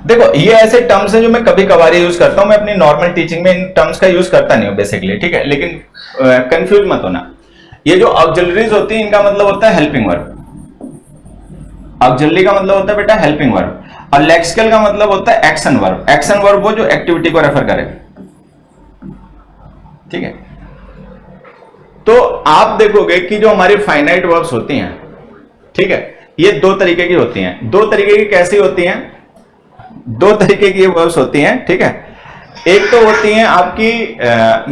देखो ये ऐसे टर्म्स हैं जो मैं कभी कभार यूज करता हूं, मैं अपनी नॉर्मल टीचिंग में इन टर्म्स का यूज करता नहीं हूं बेसिकली, ठीक है, लेकिन कंफ्यूज मत होना। ये जो ऑक्सिलरीज होती है इनका मतलब होता है हेल्पिंग वर्ब, ऑक्सिलरी का मतलब होता है बेटा हेल्पिंग वर्ब, और लेक्सिकल का मतलब होता है एक्शन वर्ब। एक्शन वर्ब वो जो एक्टिविटी को रेफर करे, ठीक है। तो आप देखोगे कि जो हमारी फाइनाइट वर्ब्स होती हैं, ठीक है, ये दो तरीके की होती हैं। दो तरीके की कैसी होती हैं, दो तरीके की वर्ब्स होती हैं, ठीक है। एक तो होती हैं आपकी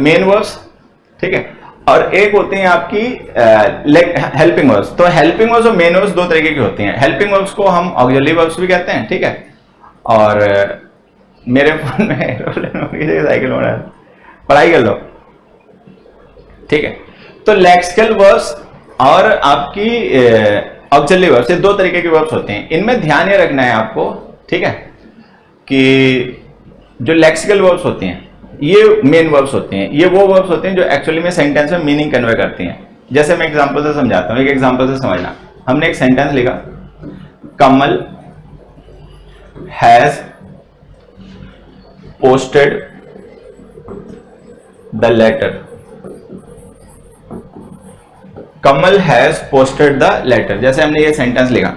मेन वर्ब्स, ठीक है, और एक होती हैं आपकी हेल्पिंग वर्ब्स। तो हेल्पिंग वर्ब्स और मेन वर्ब्स दो तरीके की होती हैं। हेल्पिंग वर्ब्स को हम ऑक्सिलरी वर्ब्स भी कहते हैं, ठीक है। और मेरे फोन में साइकिल हो रहा है, पढ़ाई कर लो, ठीक है। तो लेक्सिकल वर्ब्स और आपकी ऑक्सिलरी वर्ब्स, ये दो तरीके की वर्ब्स होते हैं। इनमें ध्यान ये रखना है आपको, ठीक है, कि जो लेक्सिकल वर्ब्स होती हैं ये मेन वर्ब्स होती हैं, ये वो वर्ब्स होते हैं जो एक्चुअली में सेंटेंस में मीनिंग कन्वे करती हैं। जैसे मैं एग्जांपल से समझाता हूं, एक एग्जांपल से समझना। हमने एक सेंटेंस लिखा, Kamal has posted the letter, Kamal has posted the letter, जैसे हमने ये सेंटेंस लिखा,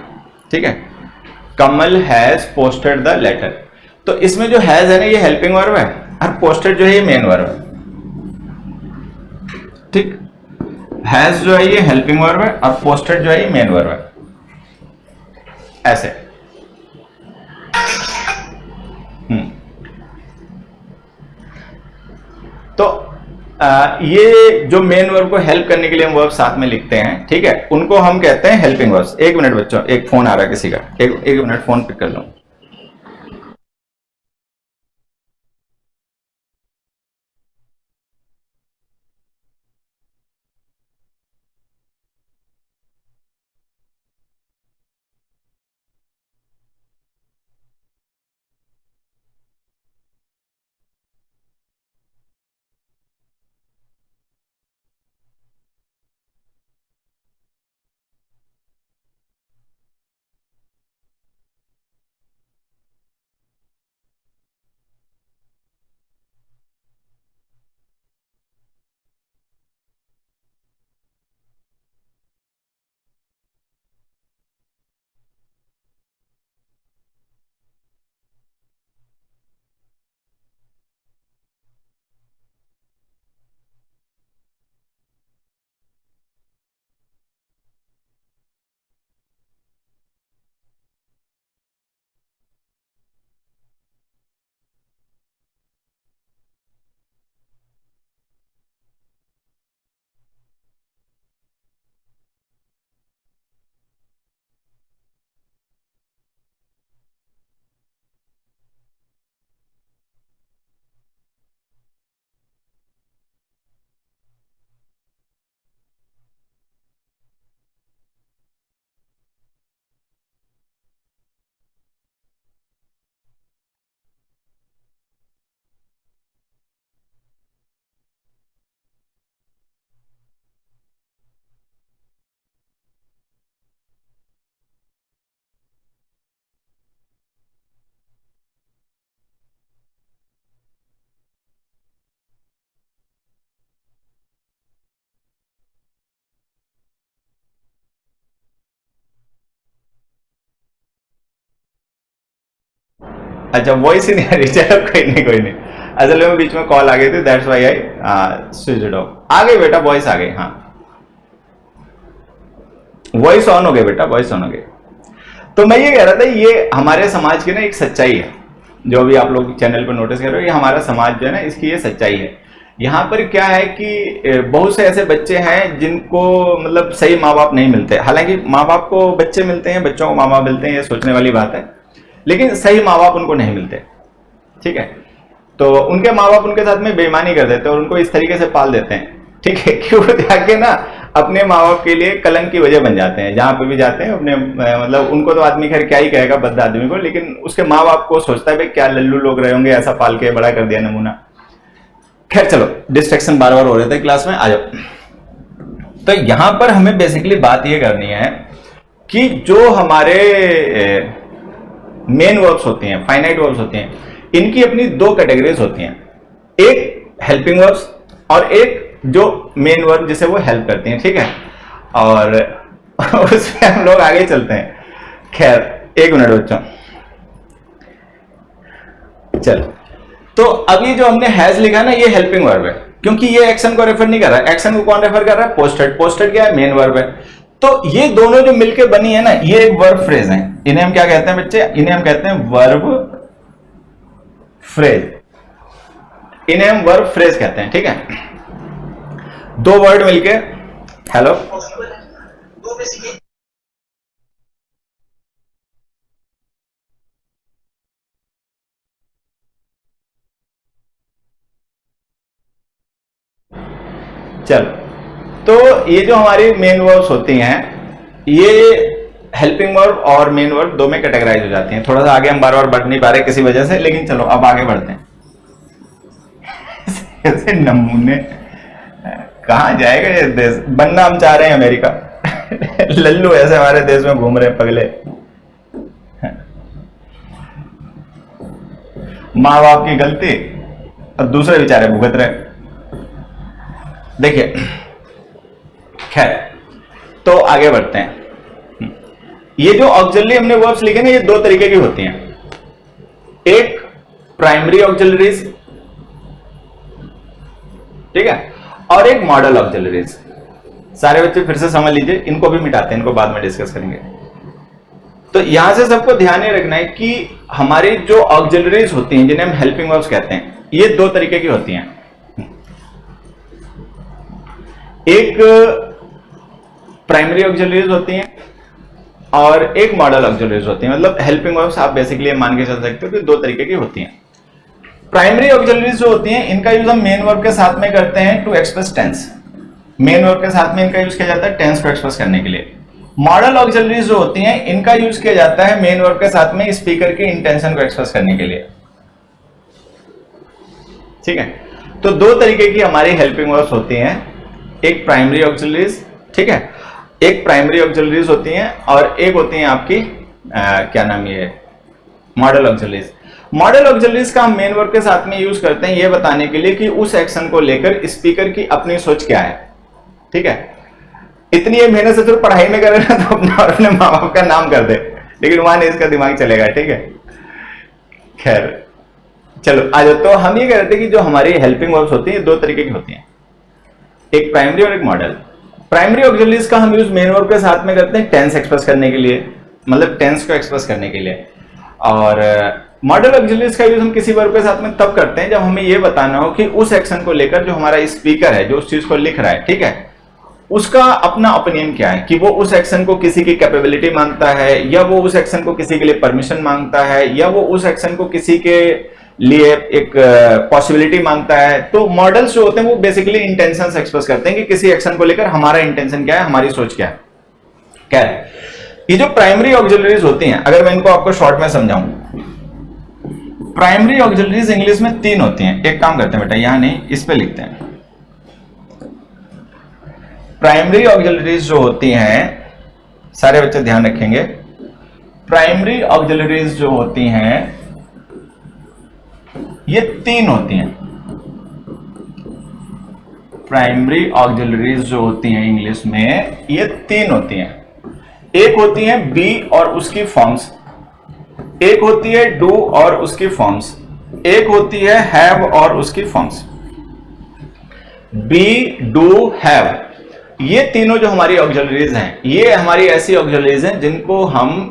ठीक है, Kamal has posted the letter. तो इसमें जो हैज है ना ये हेल्पिंग वर्ब है और पोस्टेड जो है ये मेन वर्ब है, ठीक। हैज जो है ये हेल्पिंग वर्ब है और पोस्टेड जो है ये मेन वर्ब है, ऐसे। तो ये जो मेन वर्ब को हेल्प करने के लिए हम वर्ब साथ में लिखते हैं, ठीक है, उनको हम कहते हैं हेल्पिंग वर्ब्स। एक मिनट बच्चों, एक फोन आ रहा है किसी का, एक मिनट फोन पिक कर लो। अच्छा वॉइस ही नहीं आ रही, चलो कोई नहीं। असल में बीच में कॉल आ गई थी, that's why I switched off. आ गई बेटा, वॉइस आ गई, हाँ वॉइस ऑन हो गई बेटा, वॉइस ऑन हो गई। तो मैं ये कह रहा था, ये हमारे समाज की ना एक सच्चाई है, जो भी आप लोग चैनल पर नोटिस कर रहे हो, ये हमारा समाज जो है ना, इसकी ये सच्चाई है। यहाँ पर क्या है कि बहुत से ऐसे बच्चे हैं जिनको मतलब सही माँ बाप नहीं मिलते। हालांकि माँ बाप को बच्चे मिलते हैं, बच्चों को माँ बाप मिलते हैं, ये सोचने वाली बात है, लेकिन सही माँ बाप उनको नहीं मिलते, ठीक है। तो उनके माँ बाप उनके साथ में बेईमानी कर देते हैं और उनको इस तरीके से पाल देते हैं, ठीक है, कि वो जाके ना अपने माँ बाप के लिए कलंक की वजह बन जाते हैं। जहां पे भी जाते हैं अपने मतलब उनको तो आदमी खैर क्या ही कहेगा बद्ध आदमी को, लेकिन उसके माँ बाप को सोचता है भाई क्या लल्लू लोग रहे होंगे, ऐसा पाल के बड़ा कर दिया नमूना। खैर चलो, डिस्ट्रैक्शन बार बार हो रहे थे क्लास में, आ जाओ। तो यहां पर हमें बेसिकली बात यह करनी है कि जो हमारे मेन वर्ब्स होती हैं, फाइनाइट वर्ब्स होती हैं, इनकी अपनी दो कैटेगरीज होती हैं, एक हेल्पिंग वर्ब्स और एक जो मेन वर्ब जिसे वो हेल्प करती हैं, ठीक है। और उसमें हम लोग आगे चलते हैं। खैर एक मिनट बच्चों, चलो। तो अब ये जो हमने हैज लिखा ना, ये हेल्पिंग वर्ब है, क्योंकि ये एक्शन को रेफर नहीं कर रहा है। एक्शन को कौन रेफर कर रहा है? पोस्टेड। पोस्टेड क्या है? मेन वर्ब है। तो ये दोनों जो मिलके बनी है ना, ये एक वर्ब फ्रेज है। इन्हें हम क्या कहते हैं बच्चे? इन्हें हम कहते हैं वर्ब फ्रेज। इन्हें हम वर्ब फ्रेज कहते हैं, ठीक है। दो वर्ड मिलके, हेलो, चलो। तो ये जो हमारी मेन वर्ब्स होती हैं, ये हेल्पिंग वर्ब और मेन वर्ब दो में कैटेगराइज हो जाती हैं। थोड़ा सा आगे हम बार बार बढ़ नहीं पा रहे किसी वजह से, लेकिन चलो अब आगे बढ़ते हैं। ऐसे नमूने कहां जाएगा ये देश? बनना हम चाह रहे हैं अमेरिका। लल्लू ऐसे हमारे देश में घूम रहे हैं पगले। माँ बाप की गलती और दूसरे बेचारे भुगत रहे। देखिए, खैर तो आगे बढ़ते हैं। ये जो ऑक्सिलरी हमने वर्ब्स लिखे ना, ये दो तरीके की होती हैं। एक प्राइमरी ऑक्सिलरीज, ठीक है, और एक मॉडल ऑक्सिलरीज। सारे बच्चे फिर से समझ लीजिए, इनको भी मिटाते हैं, इनको बाद में डिस्कस करेंगे। तो यहां से सबको ध्यान ये रखना है कि हमारी जो ऑक्सिलरीज होती हैं, जिन्हें हम हेल्पिंग वर्ब्स कहते हैं, ये दो तरीके की होती हैं। एक प्राइमरी ऑक्सिलरीज होती हैं और एक मॉडल ऑक्सिलरीज होती हैं। मतलब हेल्पिंग वर्ब्स आप बेसिकली मान के चल सकते हो कि दो तरीके की होती हैं। प्राइमरी ऑक्सिलरीज जो होती हैं, इनका यूज हम मेन वर्ब के साथ में करते हैं to express tense. Main verb के साथ में इनका यूज किया जाता है टेंस को एक्सप्रेस करने के लिए। मॉडल ऑक्सिलरीज जो होती हैं, इनका यूज किया जाता है मेन वर्ब के साथ में स्पीकर की इंटेंशन को एक्सप्रेस करने के लिए, ठीक है। तो दो तरीके की हमारी हेल्पिंग वर्ब्स होती हैं, एक प्राइमरी ऑक्सिलरीज, ठीक है, एक प्राइमरी ऑक्सिलरीज होती हैं और एक होती हैं आपकी क्या नाम ये मॉडल ऑक्सिलरीज। मॉडल ऑक्सिलरीज का हम मेन वर्ब के साथ में यूज करते हैं ये बताने के लिए कि उस एक्शन को लेकर स्पीकर की अपनी सोच क्या है, ठीक है। इतनी ये मेहनत से तो पढ़ाई में करे ना, तो अपना और अपने माँ बाप का नाम कर दे, लेकिन वहां नहीं इसका दिमाग चलेगा, ठीक है। खैर चलो आ जाओ। तो हम ये कह रहे थे कि जो हमारी हेल्पिंग वर्ब्स होती हैं दो तरीके की होती हैं, एक प्राइमरी और एक मॉडल। प्राइमरी ऑक्सिलरीज का हम यूज मेन वर्ब के साथ में करते हैं टेंस एक्सप्रेस करने के लिए, मतलब टेंस को एक्सप्रेस करने के लिए। और मॉडल ऑक्सिलरीज का यूज हम किसी वर्ब के साथ में तब करते हैं जब हमें यह बताना हो कि उस एक्शन को लेकर जो हमारा स्पीकर है, जो उस चीज को लिख रहा है, ठीक है, उसका अपना ओपिनियन क्या है, कि वो उस एक्शन को किसी की कैपेबिलिटी मांगता है, या वो उस एक्शन को किसी के लिए परमिशन मांगता है, या वो उस एक्शन को किसी के लिए एक पॉसिबिलिटी मांगता है। तो मॉडल्स जो होते हैं वो बेसिकली इंटेंशंस एक्सप्रेस करते हैं कि किसी एक्शन को लेकर हमारा इंटेंशन क्या है, हमारी सोच क्या है। क्या है ये जो प्राइमरी ऑक्सिलरीज होती हैं, अगर मैं इनको आपको शॉर्ट में समझाऊं, प्राइमरी ऑक्सिलरीज इंग्लिश में तीन होती हैं। एक काम करते हैं बेटा, यहां नहीं, इस पे लिखते हैं। प्राइमरी ऑक्सिलरीज जो होती हैं, सारे बच्चे ध्यान रखेंगे, प्राइमरी ऑक्सिलरीज जो होती हैं ये तीन होती हैं। प्राइमरी ऑक्सिलरीज जो होती हैं इंग्लिश में, ये तीन होती हैं। एक होती हैं बी और उसकी फॉर्म्स, एक होती है डू और उसकी फॉर्म्स, एक होती है हैव और उसकी फॉर्म्स। बी, डू, हैव, ये तीनों जो हमारी ऑक्सिलरीज हैं, ये हमारी ऐसी ऑक्सिलरीज हैं जिनको हम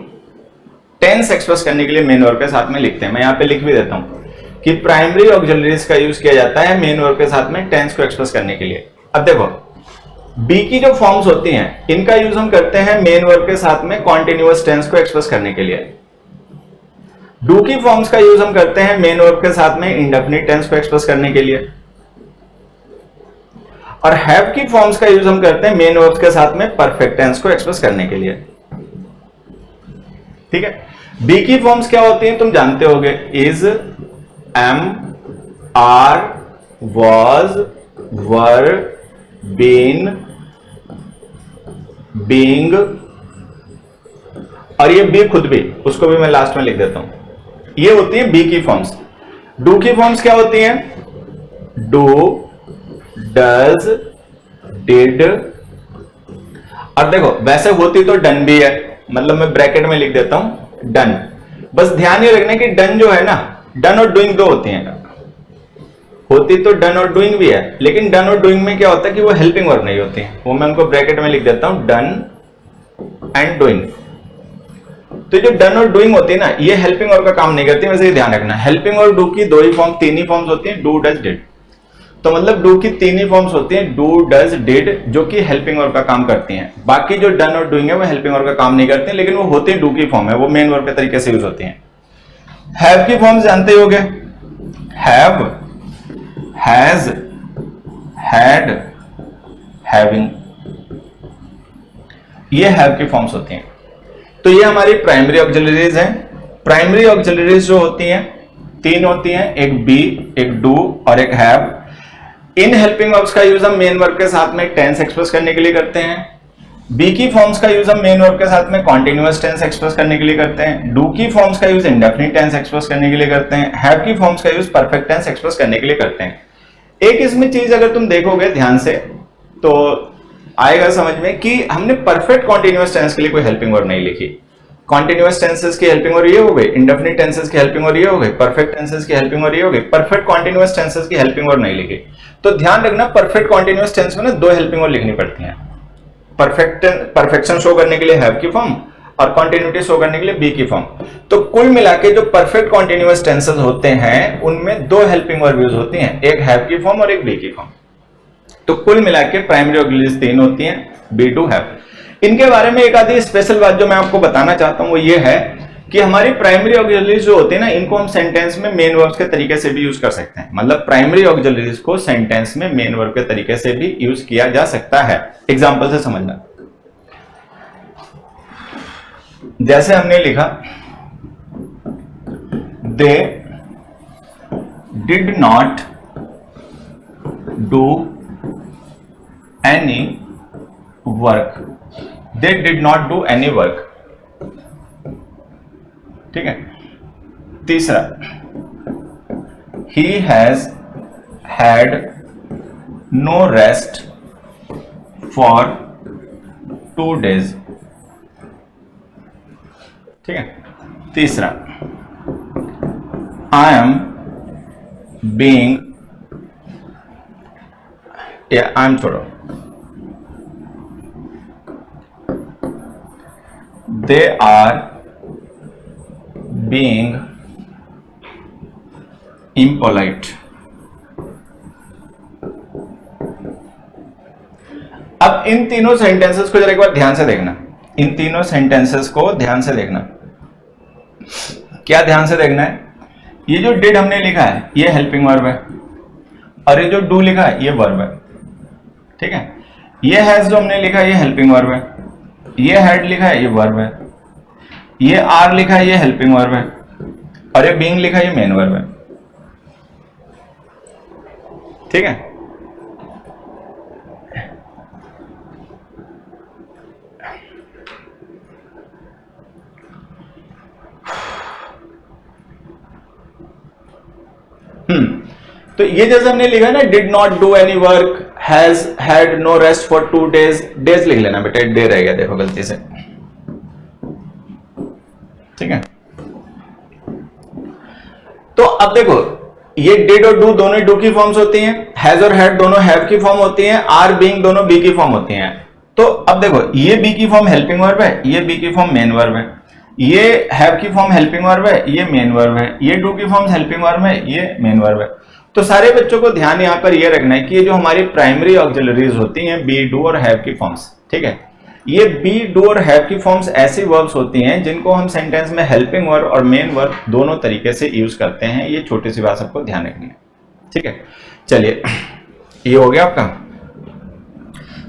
टेंस एक्सप्रेस करने के लिए मेन वर्ब के साथ में लिखते हैं। मैं यहां पे लिख भी देता हूं कि प्राइमरी ऑक्सिलरीज का यूज किया जाता है मेन वर्ब के साथ में टेंस को एक्सप्रेस करने के लिए। अब देखो, बी की जो फॉर्म्स होती हैं, इनका यूज हम करते हैं मेन वर्ब के साथ में कॉन्टिन्यूअस टेंस को एक्सप्रेस करने के लिए। डू की फॉर्म्स का यूज हम करते हैं मेन वर्ब के साथ में इंडेफिनिट टेंस को एक्सप्रेस करने के लिए, और हैव की फॉर्म्स का यूज हम करते हैं मेन वर्ब्स के साथ में परफेक्ट टेंस को एक्सप्रेस करने के लिए। ठीक है। बी की फॉर्म्स क्या होती हैं तुम जानते होगे, is, am, are, was, were, been, being, और ये बी खुद भी, उसको भी मैं लास्ट में लिख देता हूं। ये होती है बी की फॉर्म्स। डू की फॉर्म्स क्या होती हैं, डू, डज, डिड, और देखो वैसे होती तो डन भी है, मतलब मैं ब्रैकेट में लिख देता हूं डन। बस ध्यान ये रखना कि डन जो है ना, डन और डूइंग दो होती हैं। होती तो डन और डूइंग भी है, लेकिन डन और डूइंग में क्या होता है कि वो हेल्पिंग वर्ब नहीं होती, वो मैं उनको ब्रैकेट में लिख देता हूं डन एंड डूइंग। तो जो डन और डूइंग होती है ना, ये हेल्पिंग वर्ब का काम नहीं करती, वैसे ये ध्यान रखना। हेल्पिंग और डू की दो ही फॉर्म, तीन ही फॉर्म्स होती हैं, डू, डज, डिड। तो मतलब डू की तीन ही फॉर्म्स होती हैं, डू, डज, डिड, जो कि हेल्पिंग वर्ब का काम करती हैं। बाकी जो डन और डूइंग है वो हेल्पिंग वर्ब का काम नहीं करती हैं, लेकिन वो होती है डू की फॉर्म है, वो मेन वर्ब के तरीके से यूज होती हैं। हैव की फॉर्म्स जानते होगे, हैव, हैज, हैड, हैविंग, ये हैव की फॉर्म्स होती हैं। तो ये हमारी प्राइमरी ऑक्सिलरीज हैं। प्राइमरी ऑक्सिलरीज जो होती हैं तीन होती हैं, एक बी, एक डू और एक हैव। इन हेल्पिंग वर्ब्स का यूज हम मेन वर्ब के साथ में टेंस एक्सप्रेस करने के लिए करते हैं। बी की फॉर्म्स का यूज हम मेन वर्ब के साथ में कॉन्टिन्यूअस टेंस एक्सप्रेस करने के लिए करते हैं। डू की फॉर्म्स का यूज इंडेफिनिट टेंस एक्सप्रेस करने के लिए करते हैं। हैव की फॉर्म्स का यूज परफेक्ट टेंस एक्सप्रेस करने के लिए करते हैं। एक इसमें चीज अगर तुम देखोगे ध्यान से तो आएगा समझ में कि हमने परफेक्ट कॉन्टिन्यूअस टेंस के लिए कोई हेल्पिंग वर्ब नहीं लिखी। कॉन्टिन्यूअस टेंसेस की हेल्पिंग वर्ब ये हो गई, इंडेफिनिट टेंसेस की हेल्पिंग वर्ब ये हो गई, परफेक्ट टेंसेस की हेल्पिंग वर्ब ये हो गई, परफेक्ट कॉन्टिन्यूअस टेंसेस की हेल्पिंग वर्ब नहीं लिखी। तो ध्यान रखना, परफेक्ट कॉन्टिन्यूअस टेंस में ना दो हेल्पिंग वर्ब लिखनी पड़ती हैं। परफेक्शन शो करने के लिए हैव की फॉर्म और कॉन्टिन्यूटी शो करने के लिए बी की फॉर्म। तो कुल मिला के जो परफेक्ट कॉन्टिन्यूअस टेंसेस होते हैं उनमें दो हेल्पिंग वर्ब यूज होती हैं, एक हैव की फॉर्म और एक बी की फॉर्म। तो कुल मिला के प्राइमरी ऑक्सिलरीज तीन होती हैं, बी, डू, हैव। इनके बारे में एक आधी स्पेशल बात जो मैं आपको बताना चाहता हूं वो ये है कि हमारी प्राइमरी ऑक्सिलरीज जो होती है ना, इनको हम सेंटेंस में मेन वर्ब्स के तरीके से भी यूज कर सकते हैं। मतलब प्राइमरी ऑक्सिलरीज को सेंटेंस में मेन वर्ब के तरीके से भी यूज किया जा सकता है। एग्जांपल से समझना, जैसे हमने लिखा they did not do any work, they did not do any work. ठीक है। तीसरा, he has had no rest for 2 days। ठीक है। तीसरा, आई एम बीइंग, या आई एम छोड़ो, they are being impolite। अब इन तीनों सेंटेंसेस को जरा एक बार ध्यान से देखना, इन तीनों सेंटेंसेस को ध्यान से देखना। क्या ध्यान से देखना है, ये जो डिड हमने लिखा है ये हेल्पिंग वर्ब है, और ये जो डू लिखा है ये वर्ब है। ठीक है। ये हैज जो हमने लिखा है ये हेल्पिंग वर्ब है, ये हैड लिखा है ये वर्ब है, ये आर लिखा है ये हेल्पिंग वर्ब है, और ये बीइंग लिखा है ये मेन वर्ब है। ठीक है। तो ये जैसे हमने लिखा ना, did not do any work, has had no rest for 2 days, days लिख लेना बेटा, डे रह गया देखो गलती से। ठीक है। तो अब देखो ये डिड और डू दोनों डू की फॉर्म्स होती हैं, हैज और हैड दोनों हैव की फॉर्म होती हैं, आर बीइंग दोनों बी की फॉर्म होती हैं। तो अब देखो ये बी की फॉर्म हेल्पिंग वर्ब है, ये बी की फॉर्म मेन वर्ब है, ये हैव की फॉर्म हेल्पिंग वर्ब है, ये मेन वर्ब है, ये डू की फॉर्म हेल्पिंग वर्ब है, ये मेन वर्ब है। तो सारे बच्चों को ध्यान यहां पर ये रखना है कि ये जो हमारी प्राइमरी ऑक्सिलरीज होती हैं बी, डू और हैव की फॉर्म्स, ठीक है, ये बी, डू और हैव की फॉर्म्स ऐसी वर्ब्स होती हैं जिनको हम सेंटेंस में हेल्पिंग वर्ब और मेन वर्ब दोनों तरीके से यूज करते हैं। ये छोटी सी बात सबको ध्यान रखनी है, ठीक है। चलिए ये हो गया आपका।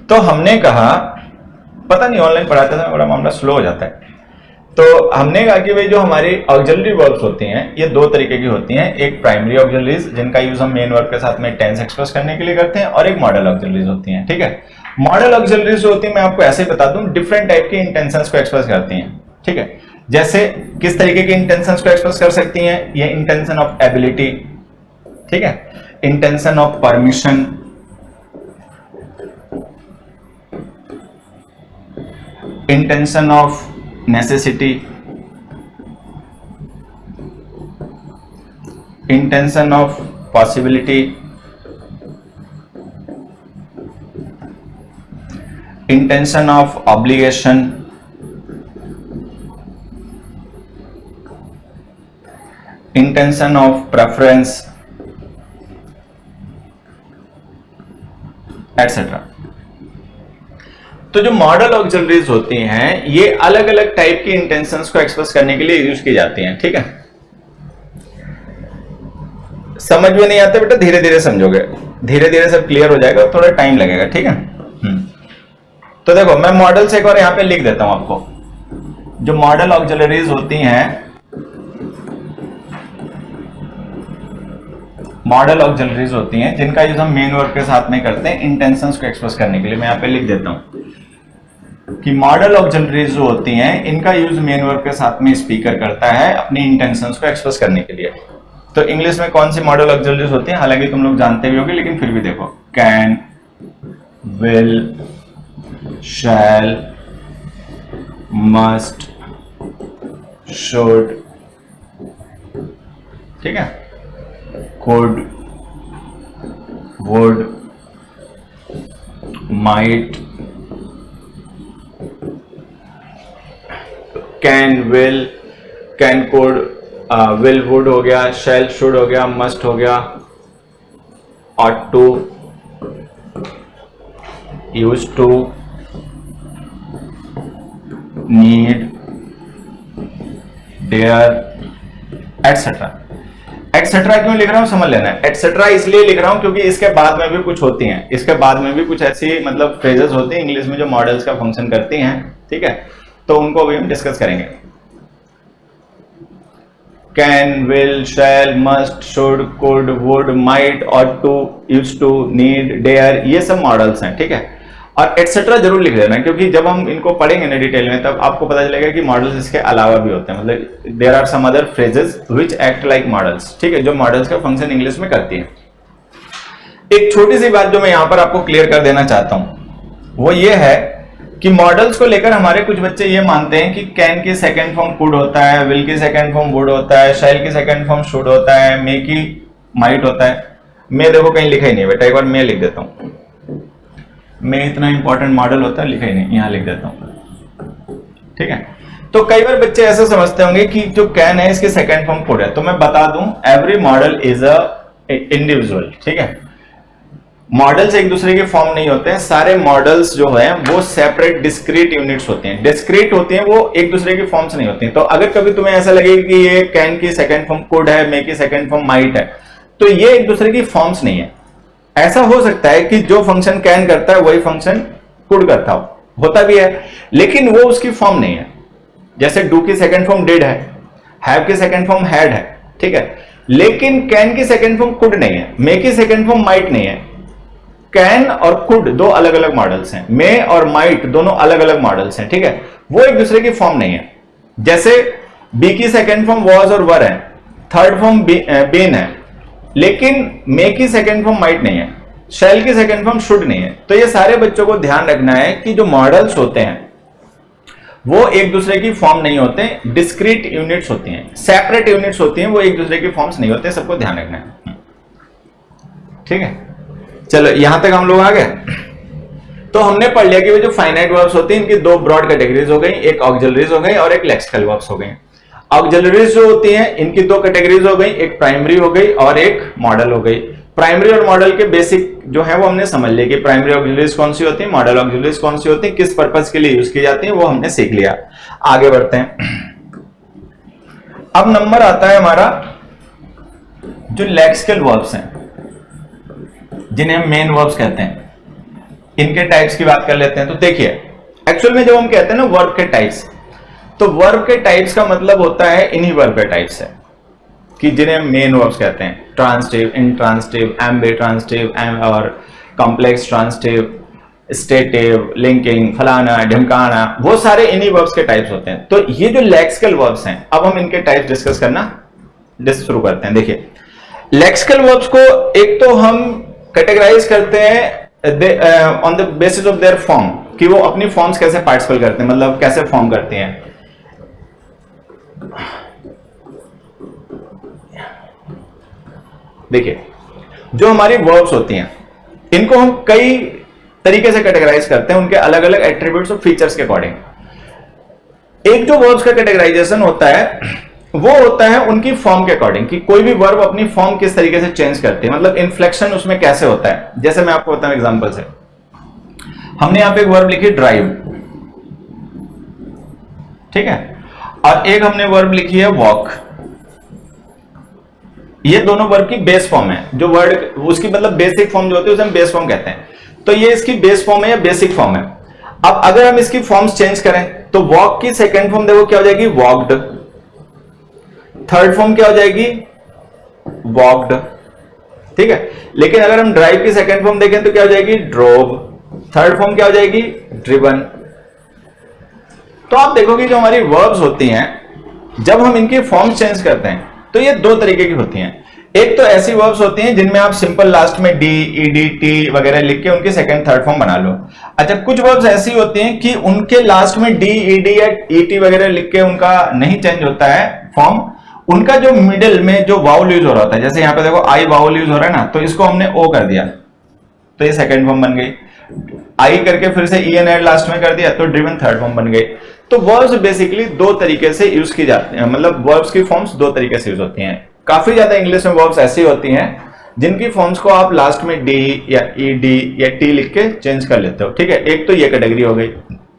तो हमने कहा, पता नहीं ऑनलाइन पढ़ाते समय बड़ा मामला स्लो हो जाता है, तो हमने कहा कि भाई जो हमारी ऑक्सिलरी वर्ब्स होती हैं ये दो तरीके की होती हैं, एक प्राइमरी ऑक्सिलरीज जिनका यूज हम मेन वर्ब के साथ में टेंस एक्सप्रेस करने के लिए करते हैं, और एक मॉडल ऑक्सिलरीज होती हैं, ठीक है। मॉडल ऑक्सिलरीज जो होती है मैं आपको ऐसे बता दूं, डिफरेंट टाइप के इंटेंशंस को एक्सप्रेस करती हैं, ठीक है। जैसे किस तरीके के इंटेंशंस को एक्सप्रेस कर सकती हैं, ये इंटेंशन ऑफ एबिलिटी, ठीक है, intention of permission, intention of necessity, intention of possibility, intention of obligation, intention of preference, etcetera. तो जो मॉडल ऑक्सिलरीज होती हैं ये अलग अलग टाइप की इंटेंशंस को एक्सप्रेस करने के लिए यूज की जाती हैं, ठीक है। समझ में नहीं आता बेटा, धीरे धीरे समझोगे, धीरे धीरे सब क्लियर हो जाएगा, थोड़ा टाइम लगेगा, ठीक है। तो देखो मैं मॉडल्स एक बार यहां पे लिख देता हूं आपको। जो मॉडल ऑक्सिलरीज होती हैं, मॉडल ऑक्सिलरीज होती हैं जिनका यूज हम मेन वर्ब के साथ में करते हैं इंटेंशंस को एक्सप्रेस करने के लिए। मैं यहां पे लिख देता हूं कि मॉडल ऑक्सिलरीज जो होती हैं इनका यूज मेन वर्ब के साथ में स्पीकर करता है अपनी इंटेंशंस को एक्सप्रेस करने के लिए। तो इंग्लिश में कौन सी मॉडल ऑक्सिलरीज होती हैं, हालांकि तुम लोग जानते भी होगे, लेकिन फिर भी देखो, can, will, shall, must, should, ठीक है, could, would, might, can, will, can, could, will, would हो गया, शैल, शुड हो गया, मस्ट हो गया, ought to, used to, need, dare, etcetera. Etcetera क्यों लिख रहा हूं समझ लेना है। एटसेट्रा इसलिए लिख रहा हूं क्योंकि इसके बाद में भी कुछ होती हैं, इसके बाद में भी कुछ ऐसी मतलब फ्रेजेस होती हैं इंग्लिश में जो मॉडल्स का फंक्शन करती हैं, ठीक है। तो उनको भी हम डिस्कस करेंगे। Can, will, shall, must, should, could, would, might, ought to, used to, need, dare, ये सब मॉडल्स हैं, ठीक है। और एटसेट्रा जरूर लिख देना क्योंकि जब हम इनको पढ़ेंगे ना डिटेल में तब आपको पता चलेगा कि मॉडल्स इसके अलावा भी होते हैं, मतलब there are some other phrases which act like modals, ठीक है, जो मॉडल्स का फंक्शन इंग्लिश में करती है। एक छोटी सी बात जो मैं यहां पर आपको क्लियर कर देना चाहता हूं वो ये है कि मॉडल्स को लेकर हमारे कुछ बच्चे ये मानते हैं कि कैन की सेकंड फॉर्म कुड होता है, विल की सेकंड फॉर्म वुड होता है, शैल की सेकंड फॉर्म शुड होता है, मे की माइट होता है। मैं देखो कहीं लिखा ही नहीं बेटा, एक बार मैं लिख देता हूं। मैं इतना इंपॉर्टेंट मॉडल होता है लिखा ही नहीं, यहां लिख देता हूं, ठीक है। तो कई बार बच्चे ऐसे समझते होंगे कि जो कैन है इसके सेकंड फॉर्म कुड है, तो मैं बता दूं every model is a individual, ठीक है। मॉडल्स एक दूसरे के फॉर्म नहीं होते हैं, सारे मॉडल्स जो है वो सेपरेट डिस्क्रीट यूनिट्स होते हैं, डिस्क्रीट होती हैं, वो एक दूसरे के फॉर्म्स नहीं होती हैं। तो अगर कभी तुम्हें ऐसा लगे कि ये कैन की सेकंड फॉर्म कुड है, मे की सेकंड फॉर्म माइट है, तो ये एक दूसरे की फॉर्म्स नहीं है। ऐसा हो सकता है कि जो फंक्शन कैन करता है वही फंक्शन कुड करता हो, होता भी है, लेकिन वो उसकी फॉर्म नहीं है। जैसे डू की सेकंड फॉर्म डिड है, हैव की सेकंड फॉर्म हैड है, ठीक है, लेकिन कैन की सेकंड फॉर्म कुड नहीं है, मे की सेकंड फॉर्म माइट नहीं है। कैन और कुड दो अलग अलग मॉडल्स हैं, मे और माइट दोनों अलग अलग मॉडल्स हैं, ठीक है, वो एक दूसरे की फॉर्म नहीं है। जैसे बी की सेकंड फॉर्म वॉज और वर है, थर्ड फॉर्म बीन है, लेकिन मे की सेकंड फॉर्म माइट नहीं है, शैल की सेकंड फॉर्म शुड नहीं है। तो ये सारे बच्चों को ध्यान रखना है कि जो मॉडल्स होते हैं वो एक दूसरे की फॉर्म नहीं होते, डिस्क्रीट यूनिट्स होती हैं, सेपरेट यूनिट्स होती हैं, वो एक दूसरे की फॉर्म्स नहीं होते, सबको ध्यान रखना है। ठीक है, चलो यहां तक हम लोग आ गए। तो हमने पढ़ लिया कि वो जो फाइनाइट वर्ब्स होती हैं इनकी दो ब्रॉड कैटेगरीज हो गई, एक ऑक्सिलरीज हो गई और एक लेक्सिकल वर्ब्स हो गई। ऑक्सिलरीज जो होती हैं इनकी दो कैटेगरीज हो गई, एक प्राइमरी हो गई और एक मॉडल हो गई। प्राइमरी और मॉडल के बेसिक जो है वो हमने समझ लिया कि प्राइमरी ऑक्सिलरीज कौन सी होती है, मॉडल ऑक्सिलरीज कौन सी होती है, किस पर्पस के लिए यूज की जाती है, वो हमने सीख लिया। आगे बढ़ते हैं। अब नंबर आता है हमारा जो लेक्सिकल वर्ब्स हैं, जिन्हें हम मेन वर्ब्स कहते हैं, इनके टाइप्स की बात कर लेते हैं। तो देखिए, एक्चुअल में जब हम कहते हैं ना वर्ब के टाइप्स, तो वर्ब के टाइप्स का मतलब होता है इन्हीं वर्ब के टाइप्स है कि जिन्हें मेन वर्ब्स कहते हैं। ट्रांसिटिव, इंट्रांसिटिव, एम्बिट्रांसिटिव और कॉम्प्लेक्स ट्रांसिटिव, स्टेटिव, लिंकिंग, फलाना, ढिमकाना, वो सारे इन्हीं वर्ब्स के टाइप्स होते हैं। तो ये जो लेक्सिकल वर्ब्स हैं, अब हम इनके टाइप्स डिस्कस करना शुरू करते हैं। देखिए, लेक्सिकल वर्ब्स को एक तो हम कैटेगराइज करते हैं on the basis of their form, कि वो अपनी फॉर्म्स कैसे पार्टिसिपेट करते हैं, मतलब कैसे फॉर्म करते हैं। देखिए, जो हमारी वर्ब्स होती हैं इनको हम कई तरीके से कैटेगराइज करते हैं, उनके अलग अलग एट्रीब्यूट्स और फीचर्स के अकॉर्डिंग। एक जो वर्ब्स का कैटेगराइजेशन होता है वो होता है उनकी फॉर्म के अकॉर्डिंग, कि कोई भी वर्ब अपनी फॉर्म किस तरीके से चेंज करती है, मतलब इन्फ्लेक्शन उसमें कैसे होता है। जैसे मैं आपको बताऊं एग्जांपल से, हमने यहां पे एक वर्ब लिखी ड्राइव, ठीक है, और एक हमने वर्ब लिखी है वॉक। ये दोनों वर्ब की बेस फॉर्म है, जो वर्ड उसकी मतलब बेसिक फॉर्म जो होती है उसे हम बेस फॉर्म कहते हैं। तो ये इसकी बेस फॉर्म है या बेसिक फॉर्म है। अब अगर हम इसकी फॉर्म्स चेंज करें तो वॉक की सेकेंड फॉर्म देखो क्या हो जाएगी, वॉक्ड। थर्ड फॉर्म क्या हो जाएगी, वॉक्ड, ठीक है। लेकिन अगर हम ड्राइव की सेकेंड फॉर्म देखें तो क्या हो जाएगी, ड्रोव। थर्ड फॉर्म क्या हो जाएगी, ड्रिवन। तो आप देखोगे जो हमारी वर्ब्स होती हैं, जब हम इनकी फॉर्म चेंज करते हैं तो ये दो तरीके की होती हैं। एक तो ऐसी वर्ब्स होती हैं जिनमें आप सिंपल लास्ट में डी, ईडी, टी वगैरह लिख के उनकी सेकंड थर्ड फॉर्म बना लो। अच्छा, कुछ वर्ब्स ऐसी होती हैं कि उनके लास्ट में डी, ईडी या ईटी वगैरह लिख के उनका नहीं चेंज होता है फॉर्म, उनका जो मिडिल में जो वाउल यूज हो रहा होता है, जैसे यहां पे देखो आई वाउल यूज हो रहा है ना, तो इसको हमने ओ कर दिया तो ये सेकंड फॉर्म बन गई। आई करके फिर से ई एन एड लास्ट में कर दिया तो ड्रिवन थर्ड फॉर्म बन गई। तो वर्ब्स बेसिकली दो तरीके से यूज की जाती हैं, मतलब वर्ब्स की फॉर्म्स दो तरीके से यूज होती हैं। काफी ज्यादा इंग्लिश में वर्ब्स ऐसी होती हैं जिनकी फॉर्म्स को आप लास्ट में डी या ई डी या टी लिख के चेंज कर लेते हो, ठीक है। एक तो ये कैटेगरी हो गई।